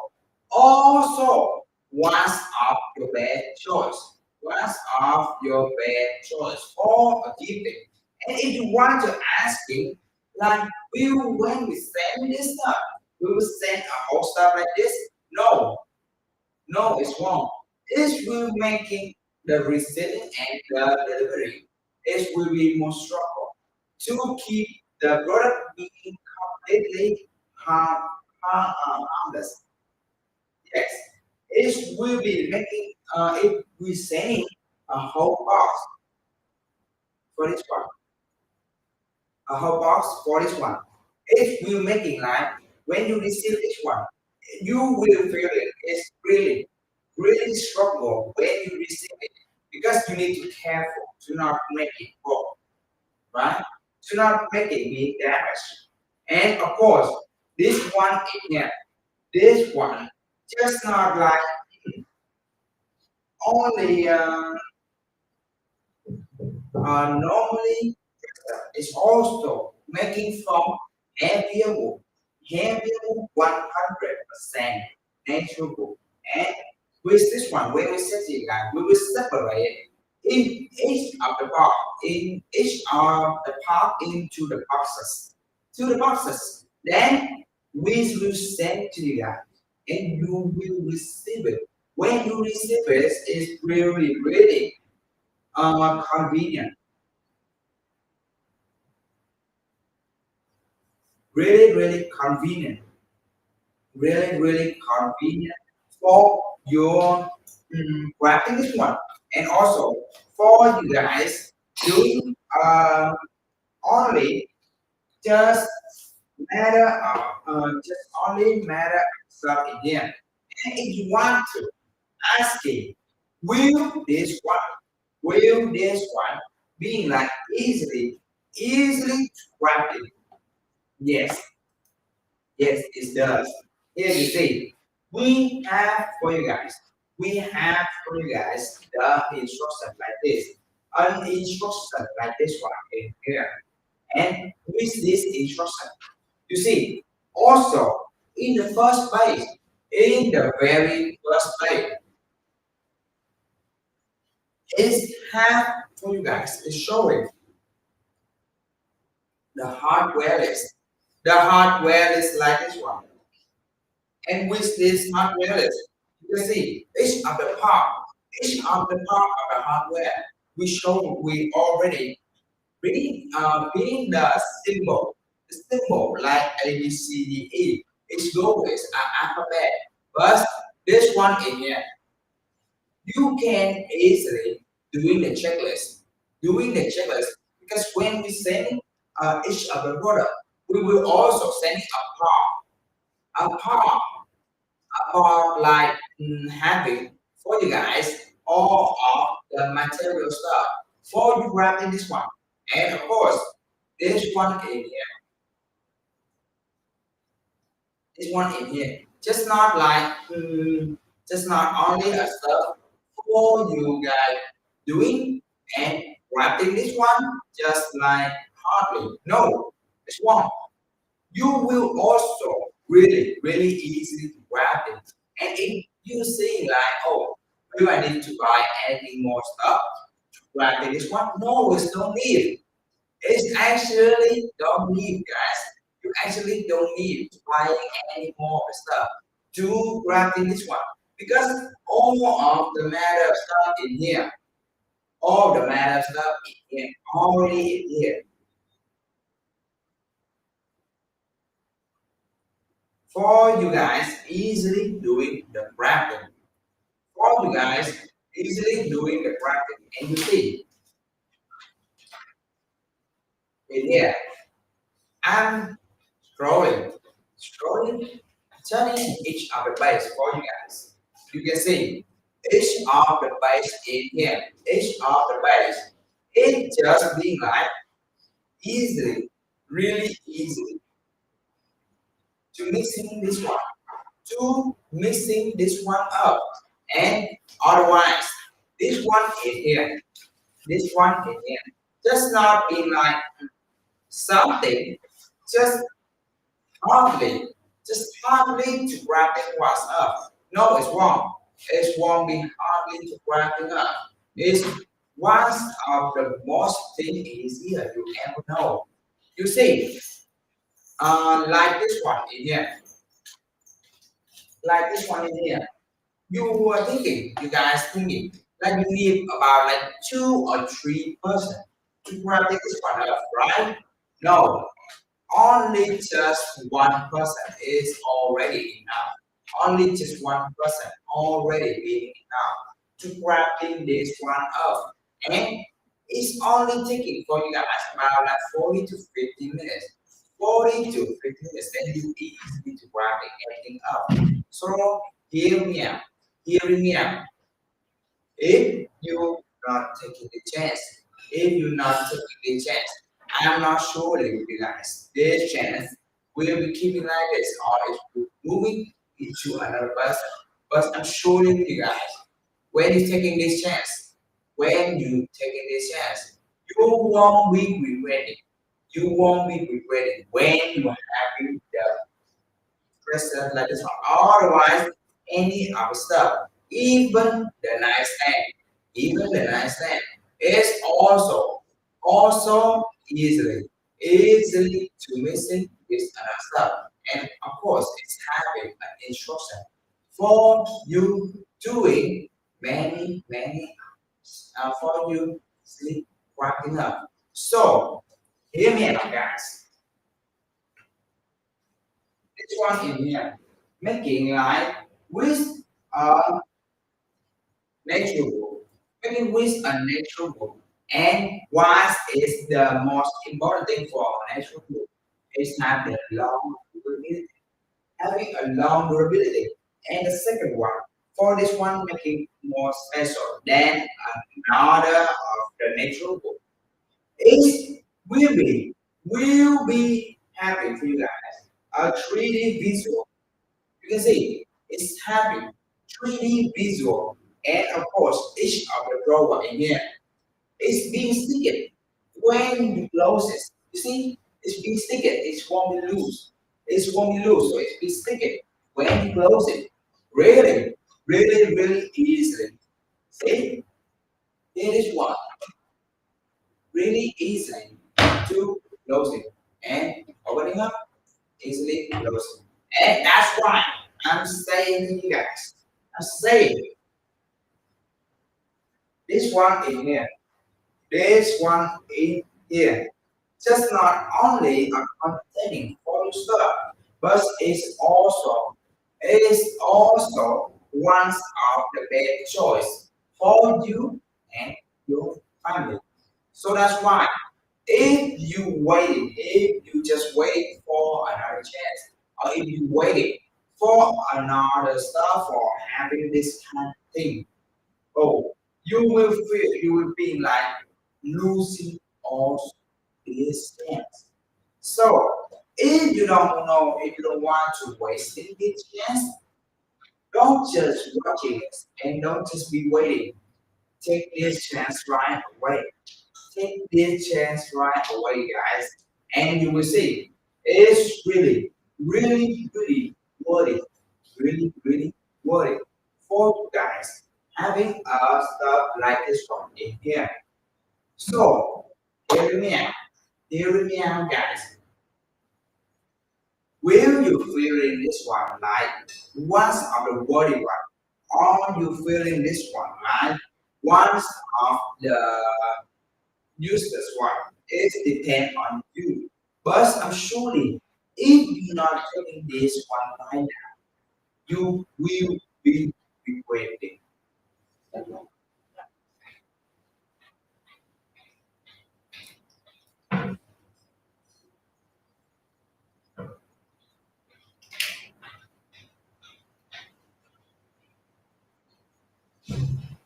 [SPEAKER 1] one of your bad choice. One of your bad choice for a gifting. And if you want to ask him, like, will when we send this stuff, we will send a whole stuff like this? No, no, it's wrong. This will making the receiving and the delivery. It will be more struggle to keep the product being completely harmless. Yes, it will be making it will sending a whole box for this one, a whole box for this one. It will making like when you receive this one, you will feel it. It's really struggle when you receive it because you need to careful to not make it broke, right? To not make it be damaged. And of course, this one in here, this one just not like only normally it's also making from heavier wood, 100% natural wood. And with this one, when we set it like we will separate in each of the part, in each of the part into the boxes, Then we will send to you guys, and you will receive it. When you receive it, it's really convenient, really convenient, really convenient for your grabbing this one, and also for you guys doing only just matter of stuff again. And if you want to ask it, will this one, being like easily grab it? Yes, yes, it does. Here you see, we have for you guys the instruction like this, an instruction like this one in here. And with this instruction, you see, also in the first place, in the very first place, is have for you guys is showing the hardware list. The hardware list like this one. And with this hardware list, you can see each of the part of the hardware we already being the symbol like A B C D E. It's always an alphabet. But this one in here, you can easily doing the checklist because when we send each of the product, we will also send a part or like having for you guys all of the material stuff for you grabbing this one. And of course, this one in here, just not like just not only a stuff for you guys doing and grabbing this one just like hardly. No, it's one. You will also really easily to grab it. And if you see like, oh, do I need to buy any more stuff to grab this one? No, it's no need. It's actually don't need, guys. You actually don't need to buy any more stuff to grab in this one because all of the matter stuff in here, all the matter stuff in here, already in here for you guys easily doing the grabbing. For you guys easily doing the grabbing, and you see in here, I'm scrolling, scrolling, turning each of the base for you guys. You can see each of the base in here, each of the base, it just being like easily, really easily to mixing this one, to mixing this one up, and otherwise this one in here, this one in here, just not being like something, just hardly, just hardly to wrapping what's up. No, it's wrong. It's wrong being hardly to wrapping up. It's one of the most thing easier you ever know. You see, like this one in here, like this one in here. You were thinking, you guys thinking, like you need about like 2 or 3% to wrap this one up, right? No, only just 1% is already enough. Only just 1% already being enough to wrapping this one up. And it's only taking for you guys about like 40 to 50 minutes. 40 to 50 minutes, then you easily to wrapping everything up. So hear me out. Hear me out. If you not taking the chance, if you're not taking the chance, I'm not sure that you guys, this chance will be keeping like this or it will moving into another person. But I'm sure that you guys, when you taking this chance, when you taking this chance, you won't be regretting. You won't be regretting when you are having the present like this one. Otherwise, any other stuff, even the nightstand, even the nightstand is also easily to missing this other stuff. And of course, it's having an instruction for you doing for you sleep wrapping up. So hear me out, guys. This one in here, making like with a natural book, making with a natural book. And what is the most important thing for a natural book is having long durability, having a long durability. And the second one, for this one, making more special than another of the natural book is will be having for you guys a 3D visual. You can see it's having 3D visual, and of course, each of the drawer in here is being sticky. When you close it, you see, it's being sticky. It won't be loose. It won't be loose, so it's being sticky. When you close it, really easily. See, it is one really easy to close it and opening up easily close it. And that's why I'm saying to you guys, I'm saying this one in here, this one in here, just not only a containing for stuff, but it's also one of the best choice for you and your family. So that's why if you just wait for another chance, or if you waited for another stuff or having this kind of thing, oh, you will be like losing all this chance. So if you don't want to waste this chance, don't just watch it and don't just be waiting. Take this chance right away. Take this chance right away, guys, and you will see it's really worth it. Really worth it for you guys having a stuff like this one in here. So, hear me out. Hear me out, guys. Will you feeling this one like once of the body one? Or you feeling this one like once of the useless one? It depends on you. But I'm surely if you're not feeling this one right now, you will be regretting.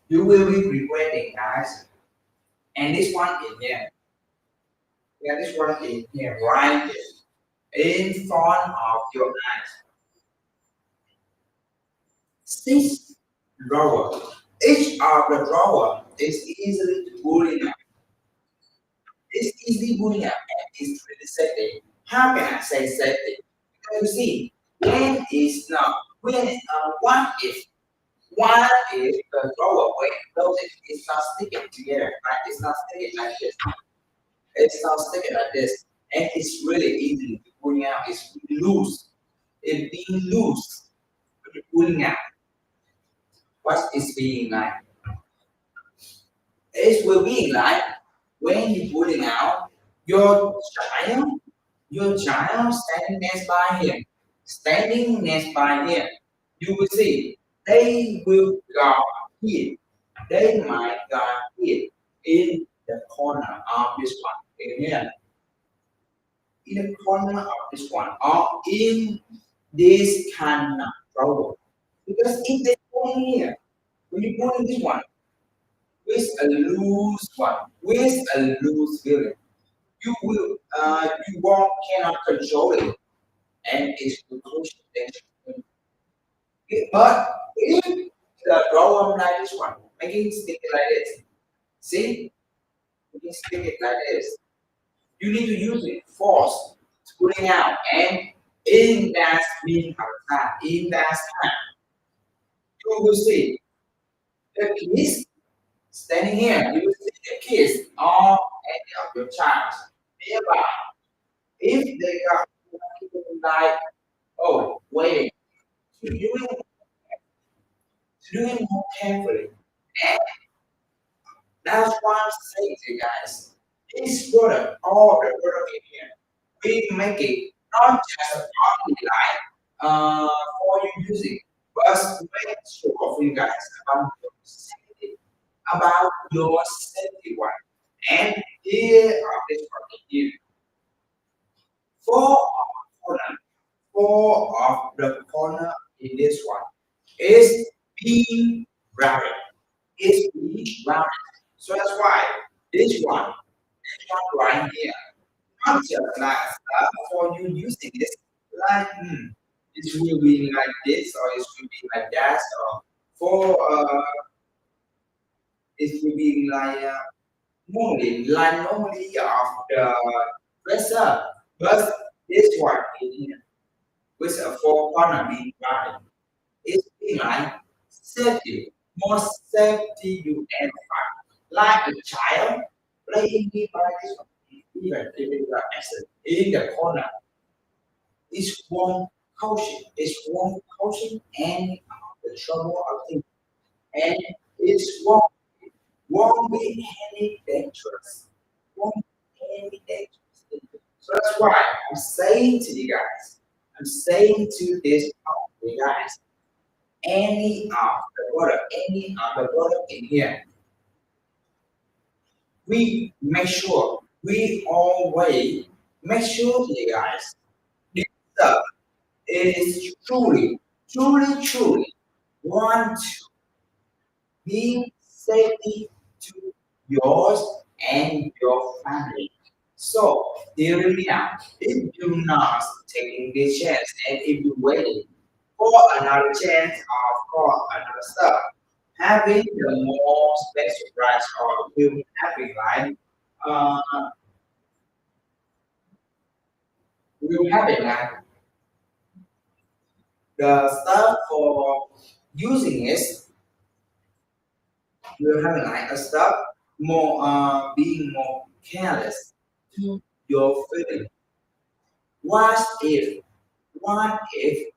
[SPEAKER 1] You will be regretting, guys. And this one is here. Yeah, this one is here, right there, in front of your eyes. Six drawer. Each of the drawer is easily to pulling up. It's easily pulling up and it's really safety. How can I say safety? Because you see, when it's not, what if the drawer when closes, it's not sticking together, right? It's not sticking like this. It's not sticking like this. And it's really easy to pulling out. It's loose. It's being loose. When you're pulling out. What is being like? It will be like when you're pulling out child, your child standing next by him, standing next by him. You will see they will go here. They might go here in the corner of this one. In here, in the corner of this one, or in this kind of trouble. Because if they go in here, when you go in this one, with a loose one, with a loose feeling, you won't cannot control it, and it's will crush tension. But if the draw like this one, making stick it like this, see, you can stick it like this. You need to use it force pulling out, and in that mean in that time, you will see the kids standing here. You will see the kids all any of your child nearby. If they got like, oh, wait, to doing more carefully. And that's why I'm saying to you guys, this product, all the product in here, we make it not just only like for you using, but make sure for you guys about your safety one. And here are this product here. Four of the corner, four of the corner in this one is being rounded. Is being rounded. So that's why this one right here, not just like for you using this, like it will be like this or it will be like that or for it will be normally of the dresser, but this one in here with a four corner being rounded. It's been like safety, more safety you ever find. Like a child playing with this one, even if it is accident in the corner, it's one coaching, any of the trouble of things, and it's won't be any dangerous, won't be any dangerous. So that's why I'm saying to you guys, I'm saying to this you guys any of the product in here, we make sure we always make sure to you guys this stuff is truly want to be safety to yours and your family. So hear me out. If you're not taking this chance and if you're waiting for another chance or for another stuff, having the more special price or will having like uh will having like the stuff for using is will having like a stuff more being more careless to your feeling. What if, what if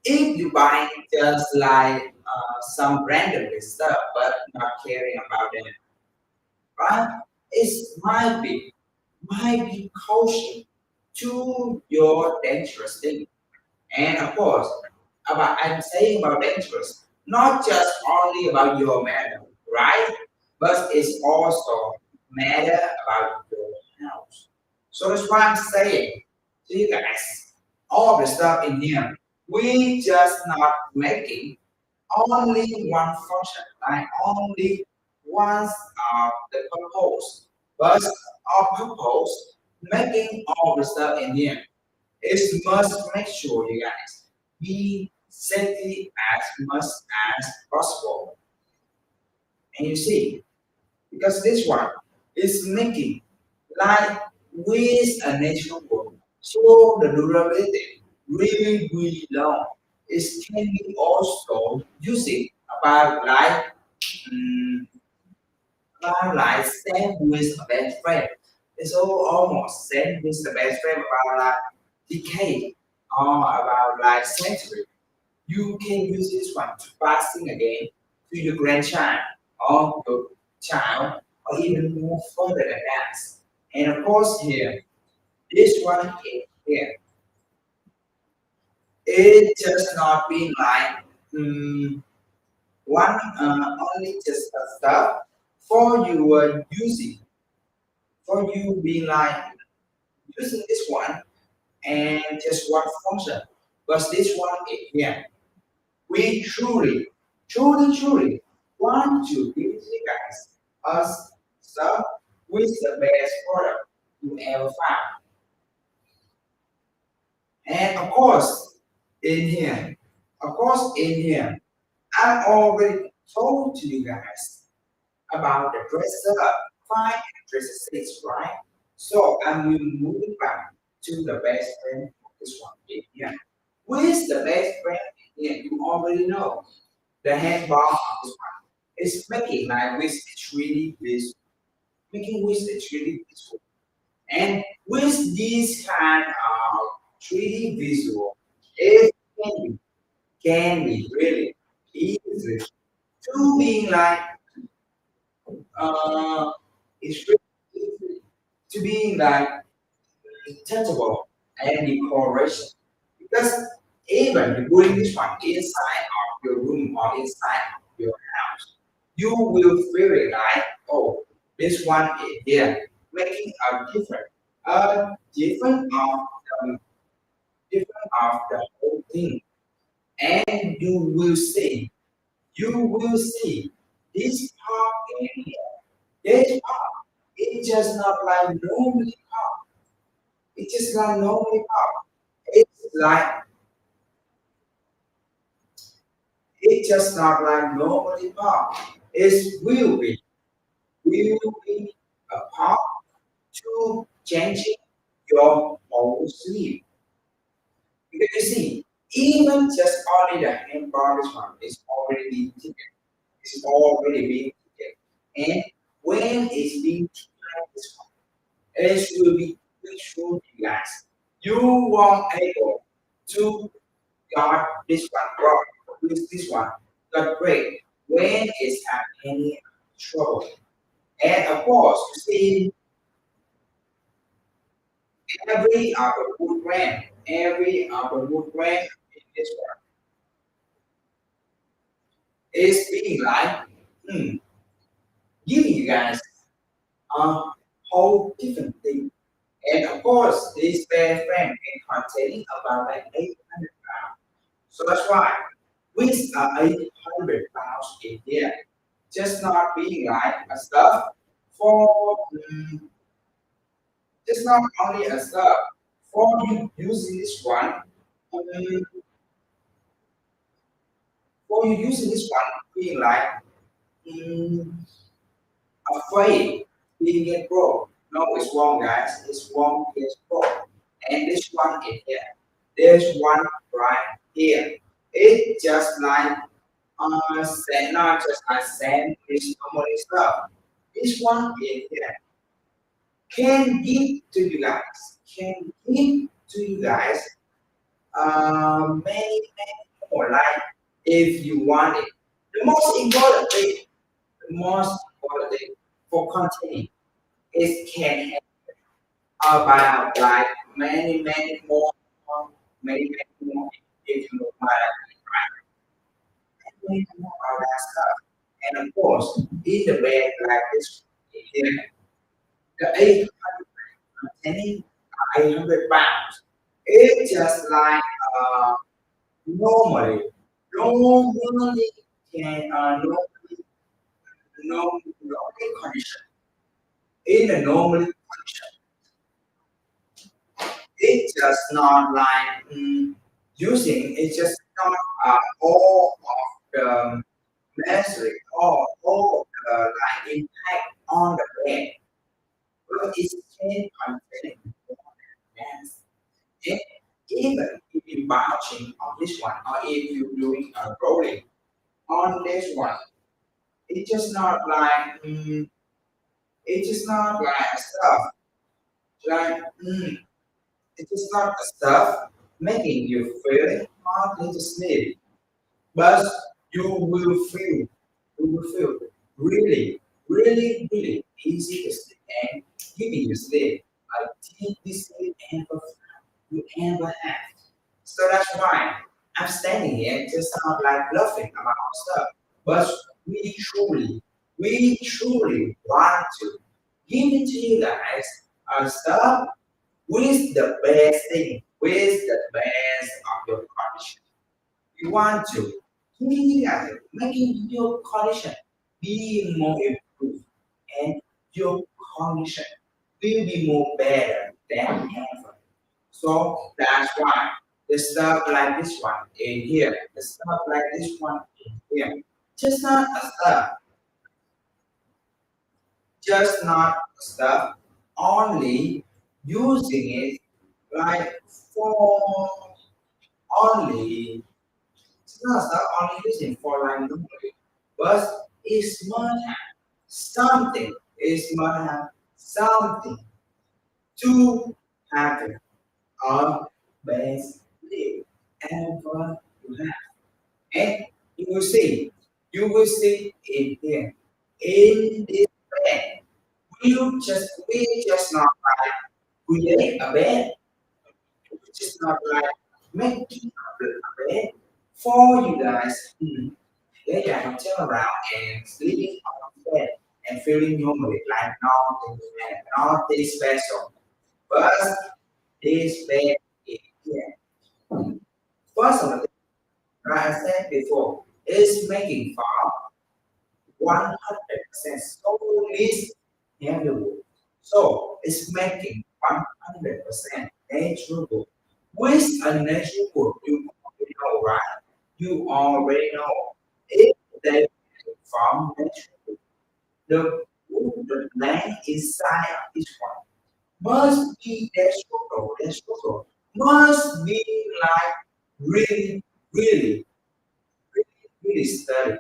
[SPEAKER 1] you buy just like some random stuff but not caring about them, right? It might be caution to your dangerous thing. And of course, about I'm saying about dangerous, not just only about your matter, right? But it's also matter about your house. So that's why I'm saying to you guys, all the stuff in here, we just not making only one function, like only one of the purpose. But our purpose, making all the stuff in here, is must make sure you guys be safety as much as possible. And you see, because this one is making like with a natural world. So the durability really, really long. It can be also using about mm, like same with a best friend. It's all almost same with the best friend about like decade or about like century. You can use this one to passing again to your grandchild or your child or even more further than that. And of course here, this one is here. It just not being like one only just a stuff for you using for you being like using this one and just one function. But this one is here. We truly want to give you guys us stuff with the best product you ever found. And of course, in here, I already told to you guys about the dresser 5 and dresser 6, right? So I'm moving back to the best friend of this one in here. With the best friend in here, you already know the handball of this one is making like with it's really visual, making with it's really visual. And with this kind of 3D visual, it can be really easy to be like uh, it's really easy to be like tangible and decoration. Because even you putting this one inside of your room or inside of your house, you will feel it like, oh, this one is here, making a different of the whole thing. And you will see this part in here. This part, it's just not like normally part. It's just not normally part. It's like it's just not like normally part. It will be a part to changing your whole sleep. Because you see, even just only the handbar this one is already being taken. It's already being taken. And when it's being taken this one, it will be make sure you guys you won't able to got this one wrong with this one got great when it's have any trouble. And of course, you see every upper wood brand in this one is being like hmm, giving you guys a whole different thing. And of course, this band frame can containing about like 800 pounds. So that's why with 800 pounds in here, just not being like a stuff for just not only a stuff for you using this one, for you using this one being like mm, afraid being get broke. No, it's wrong, guys. It's wrong, it's broke. And this one in here, there's one right here. It's just like not just like sand, it's normally stuff. This one in here can give to you guys, can give to you guys many more. Like if you want it, the most important thing for continuing is can about like many more if you know what I mean, right? Many more of that stuff. And of course, in the bed like this, here, the 800 containing 800 pounds. It's just like normally, normally normally condition. In a normal condition, it's just not like using. It's just not all of the measuring all of the like impact on the brain. But it's can contain mass. And even if you bouncing on this one, or if you doing a rolling on this one, it's just not like it's just not like stuff like it is not the stuff making you feel hard into sleep, but you will feel really easy to sleep and giving you sleep a deeply sleep you ever had. So that's why I'm standing here just not like bluffing about stuff, but we truly, we truly want to give it to you guys stuff with the best thing, with the best of your condition. You want to making your condition be more improved and your condition will be more better than ever. So that's why the stuff like this one in here, the stuff like this one in here, just not a stuff, just not a stuff, only using it like for only it's not only using for like normally, but it must have something. It must have something to happen a best live ever you have. And you will see in here in this bed. We just not like create a bed. We just not like making a bed for you guys. They can turn around and sleeping on the bed and feeling normally like nothing special. But this bed is here. First of all, like I said before, is making for 100% solely handleable. So it's making 100% natural wood. With a natural wood, you already know, right? You already know. If they make from natural wood, the land inside of this one must be natural, must be like really, really, really studied.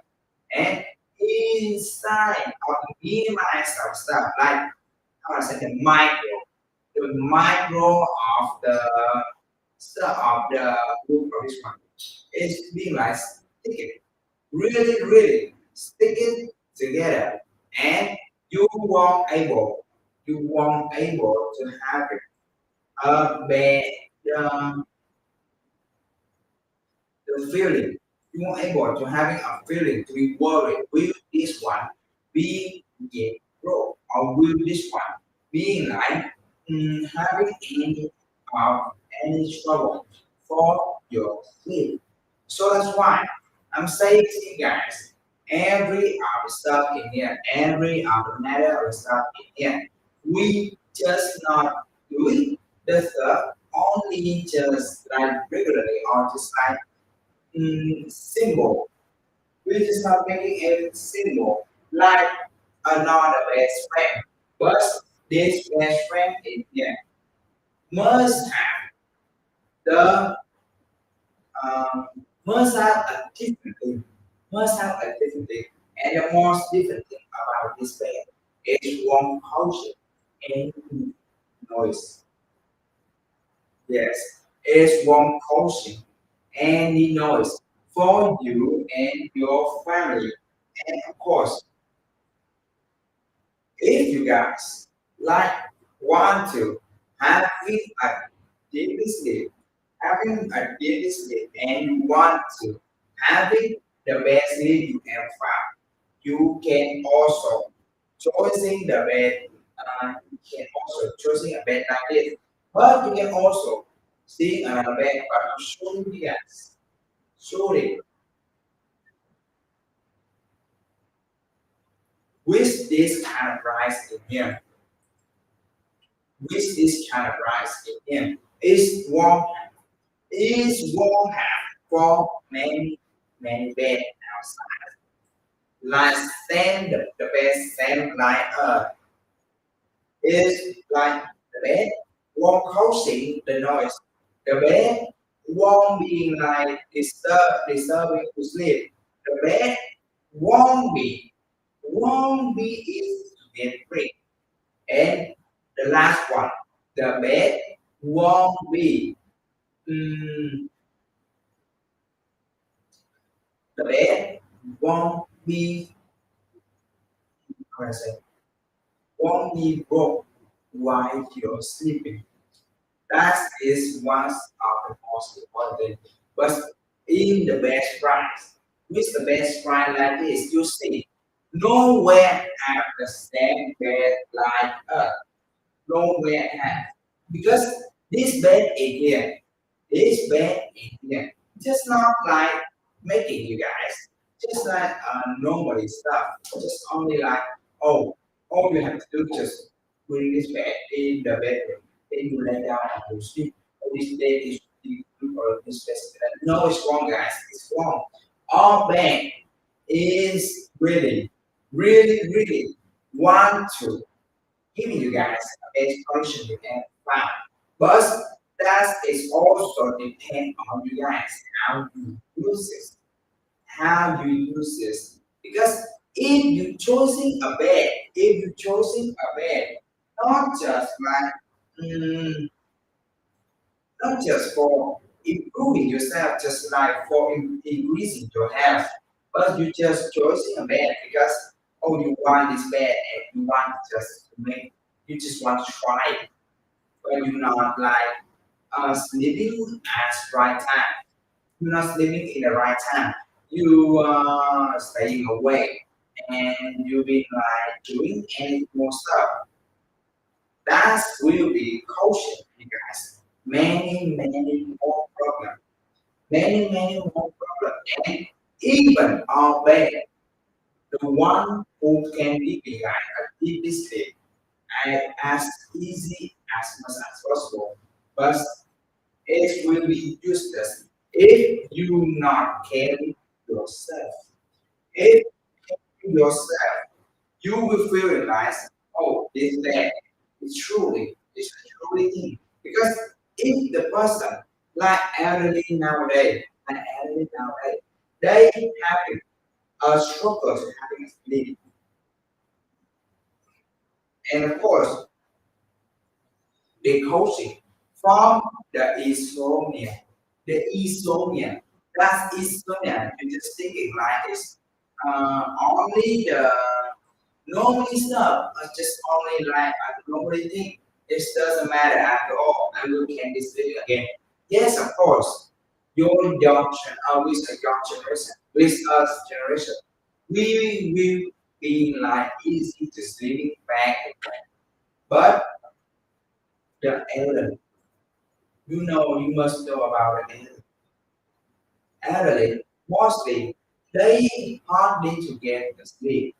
[SPEAKER 1] And inside or minimize of stuff like how I said the micro of the stuff of the group of this one is being like sticking, really sticking together, and you won't able to have a bad um, the feeling. You won't able to having a feeling to be worried. Will this one be get broke? Or will this one being like having uh, any trouble for your sleep? So that's why I'm saying to you guys, every other stuff in here, every other matter of stuff in here, we just not doing the stuff only just like regularly or just like symbol. We just not making a symbol like another best friend. But this best friend in here must have the um, must have a different thing. Must have a different thing. And the most different thing about this band is one culture. any noise. Yes, it's one causing any noise for you and your family. And of course, if you guys like want to having a deep sleep, having a deep sleep, and you want to having the best sleep you can find, you can also choosing the bed. You can also choosing a bed like this, but you can also see another bed. But I'm showing you guys, showing with this kind of price in here, with this kind of price in here, is one half for many bed outside. Like stand the best stand like is like the bed won't causing the noise. The bed won't be like disturbing to sleep. The bed won't be easy to get free. And the last one, the bed won't be mm, the bed won't be how I say won't be broke while you're sleeping. That is one of the most important. But in the best price, with the best price like this, you see, nowhere have the same bed like us. Nowhere have. Because this bed in here, this bed in here, just not like making you guys, just like normally stuff, just only like, oh, all you have to do is just bring this bed in the bedroom, then you lay down and you sleep. Or this bed is or this bed. No, it's wrong, guys. It's wrong. Our bed is really want to giving you guys a best solution you can find. But that is also depend on you guys how you use it, how you use this. Because if you choosing a bed, if you choosing a bed, not just like not just for improving yourself, just like for increasing your health, but you just choosing a bed because oh you want this bed and you want just to make you just want to try it, but you're not like sleeping at right time. You're not sleeping in the right time. You are staying awake and you've been like doing any more stuff. That will be causing you guys many more problems. Many more problems. And even our bed, the one who can be like a deep sleep as easy as much as possible. But it will be useless if you not carry yourself. If you yourself, you will feel realize, oh, this bad. It's truly thing. Because if the person like elderly nowadays, they having a struggle to having a sleep. And of course, the coaching from the insomnia. The insomnia. That's insomnia. You're just thinking like this. Only the normally stuff, just only like I normally think. It doesn't matter at all. I will can this video again. Yes, of course. Your young, with a young generation, with us generation, we will be like easy to sleeping back. But the elderly, you must know about the elderly. Mostly, they hardly to get the sleep.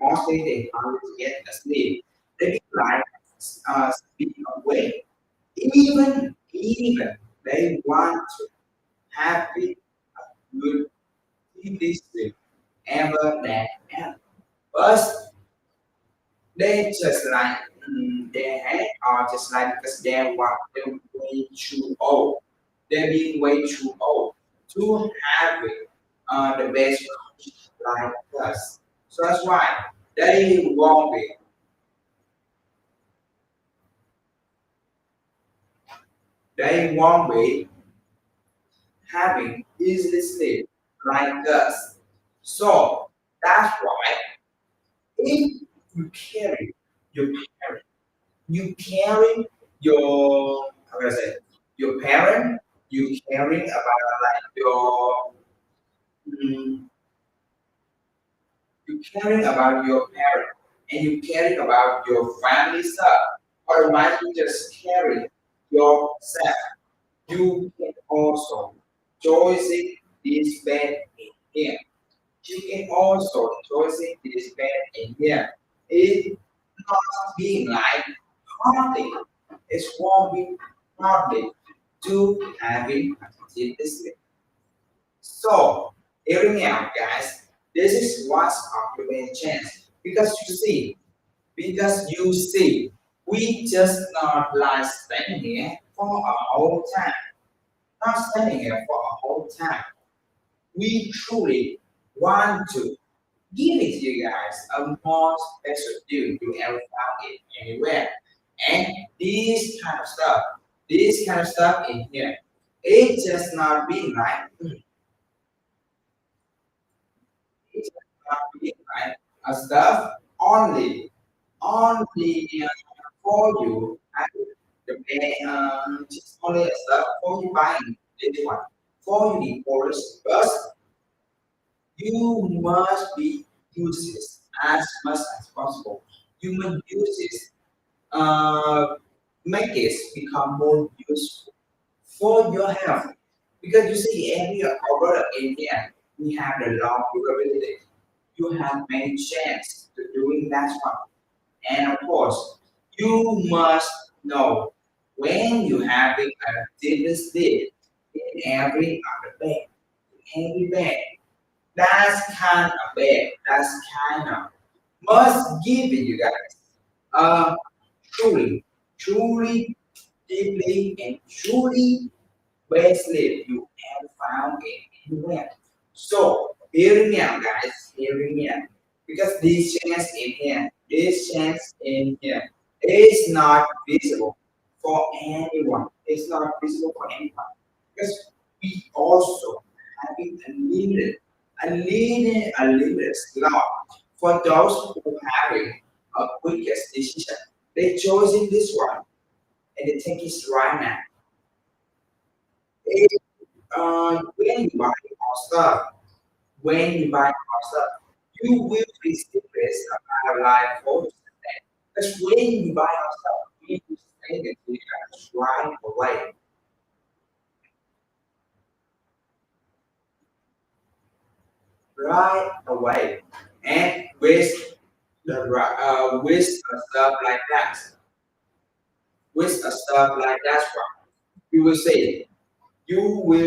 [SPEAKER 1] Mostly, they hardly to get the sleep. They be like sleep away. Even they want to have it good this sleep ever that ever. But they just like their head are just like because they're way too old. They're being way too old to have it, the best like us. So that's why they won't be They won't be having easily sleep like us. So that's why if you carry your parent, you carry your how do I say your parent, you caring about like your mm, you caring about your parent and you caring about your family stuff, or might you just carry yourself. You can also choosing this bed in here. You can also choosing this bed in here. It not being like hardly. It's won't be hardly to having this. So, hear me out, guys. This is what's our main chance. Because you see, we just not like staying here for a whole time. Not staying here for a whole time. We truly want to give it to you guys a more special deal you ever found it anywhere. And this kind of stuff in here, it just not being like, it just not being like a stuff only for you. And the just only a stuff for you buying this one. For you need orders, but you must be use this as much as possible. You must use this, uh, make it become more useful for your health. Because you see, every product in here, we have the long durability. You have many chance to doing that one. And of course, you must know when you having a different sleep in every other bed. Every bed. That's kind of bed. That's kind of must give you guys uh truly, truly deeply and truly best sleep you ever found in anywhere. So hear me out, guys. Hear me out. Because this chance in here is not visible for anyone. It's not visible for anyone. Because we also having a limited slot for those who having a quickest decision. They choosing this one and they take it right now. When you buy our stuff, when you buy our stuff, you will receive this about life photos. Because when you buy our stuff, we will send it to you guys right away, and with a stuff like that, with a stuff like that one, you will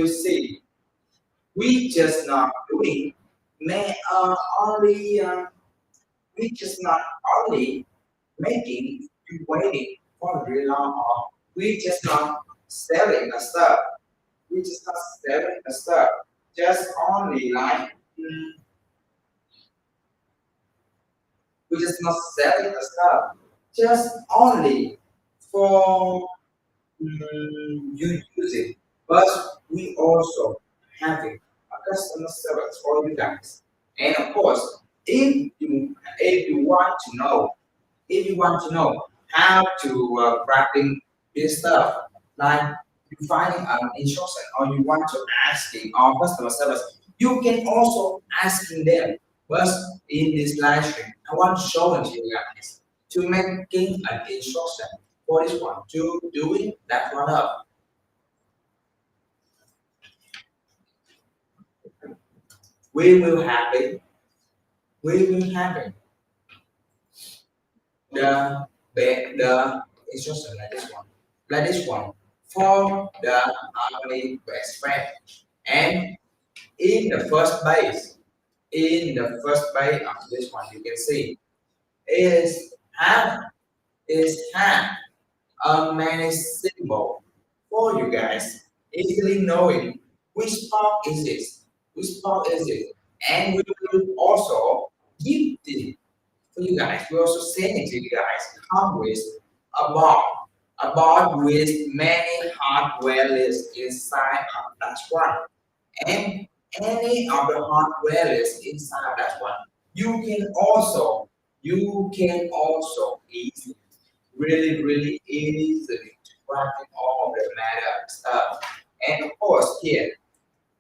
[SPEAKER 1] see. We just not doing, man. Only we just not only making you waiting for really long or we just not selling the stuff. We just not selling the stuff. Just only like we just not selling the stuff. Just only for you use it. But we also having a customer service for you guys. And of course, if you want to know if you want to know how to crafting this stuff, like you finding an instruction or you want to asking our customer service, you can also asking them. But in this live stream, I want to show it to you guys to making an instruction for this one to doing that one up. We will have it. We will have it. The instruction like this one for the family best friend. And in the first base, of this one, you can see is have a many symbol for you guys easily knowing which part is this, and we will also give the for you guys. We also send it to you guys come with a bar, about with many hardware lists inside of that one. And any of the hardware lists inside of that one, you can also easily, really easily to graphic all the matter stuff. And of course here,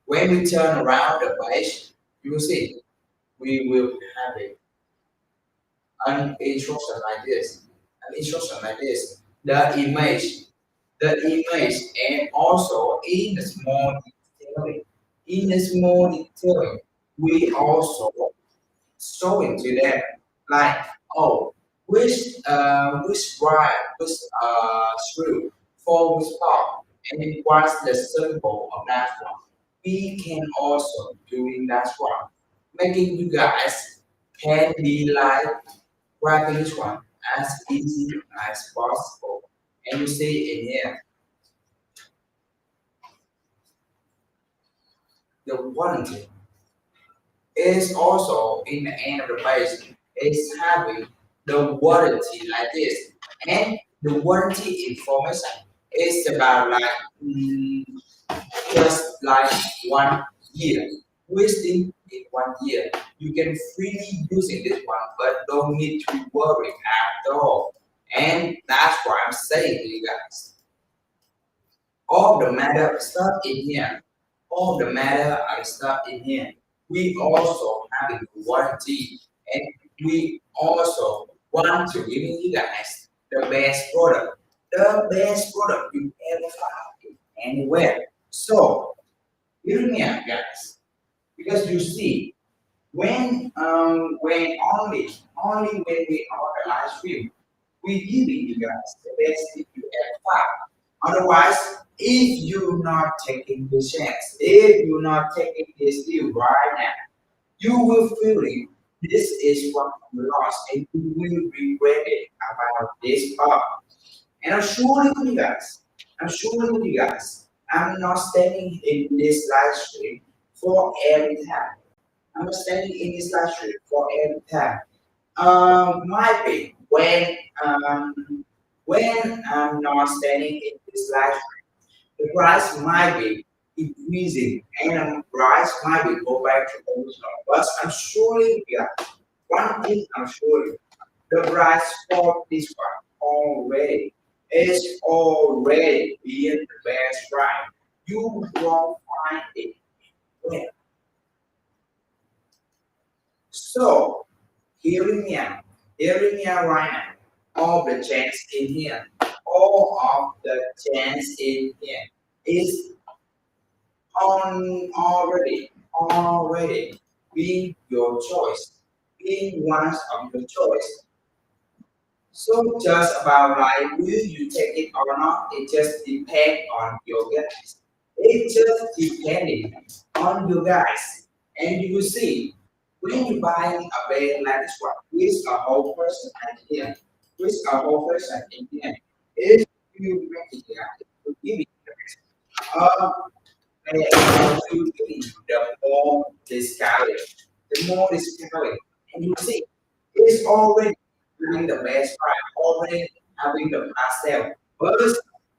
[SPEAKER 1] when we turn around the page, you will see we will have an instruction like this, an instruction like this, the image, and also in the small detailing. In the small detailing, we also showing to them like, oh, which screw for which part, and what's the symbol of that one. We can also doing that one, making you guys can be like grabbing this one as easy as possible. And you see in here, the warranty is also in the end of the page is having the warranty like this. And the warranty information is about like just like 1 year. Wasting in 1 year. You can freely using this one, but don't need to worry at all. And that's why I'm saying to you guys, all the matter stuff in here, all the matter and stuff in here. We also have a warranty, and we also want to give you guys the best product you ever find anywhere. So, hear me out, guys, because you see, when only when we are the live stream, we giving you guys the best thing you ever find. Otherwise, if you're not taking the chance, if you're not taking this deal right now, you will feel it. This is what you lost, and you will regret it about this part. And I'm sure with you guys, I'm sure with you guys, I'm not standing in this live stream for every time. I'm not standing in this live stream for every time. Might be when I'm not standing in this live stream, the price might be increasing and the price might be go back to original. But I'm surely, yeah, one thing I'm sure, the price for this one already is already being the best price. You won't find it well. So hearing me out right now. All the chance in here, all of the chance in here is already being your choice, being one of your choice. So just about like will you take it or not, it just depends on your guys. It just depending on you guys. And you will see when you buy a bed like this one, with a whole person at the end, with a whole person in the end, if you make it to give it uh, you the more discounted, and you see it's already having the best price, already having the fast sale. But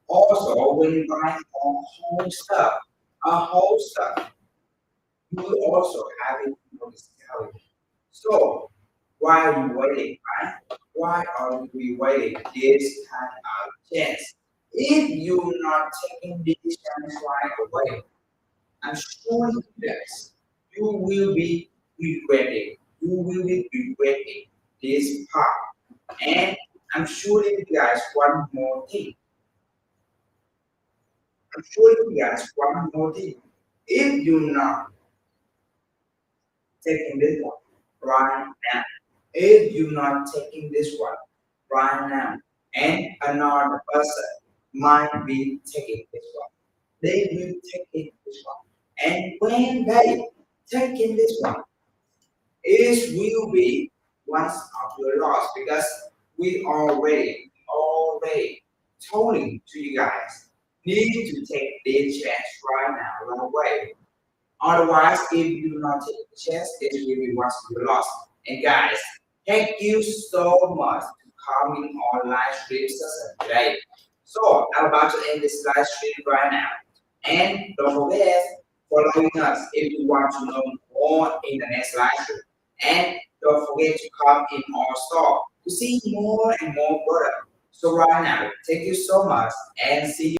[SPEAKER 1] also when you buy a whole stuff, you will also having more discount. So why are you waiting, right? Why are we waiting this kind of chance? If you're not taking this chance right away, I'm sure you guys, you will be regretting. You will be regretting this part. And I'm sure you guys one more thing. I'm sure you guys one more thing. If you're not taking this one right now, if you're not taking this one right now, and another person might be taking this one, they will take this one. And when they taking this one, it will be once of your loss because we already telling to you guys need to take this chance right now, right away. Otherwise, if you do not take the chance, it will be once of your loss. And guys, thank you so much for coming on live stream session today. So I'm about to end this live stream right now. And don't forget following us if you want to know more in the next live stream. And don't forget to come in our store to see more and more products. So right now, thank you so much and see you.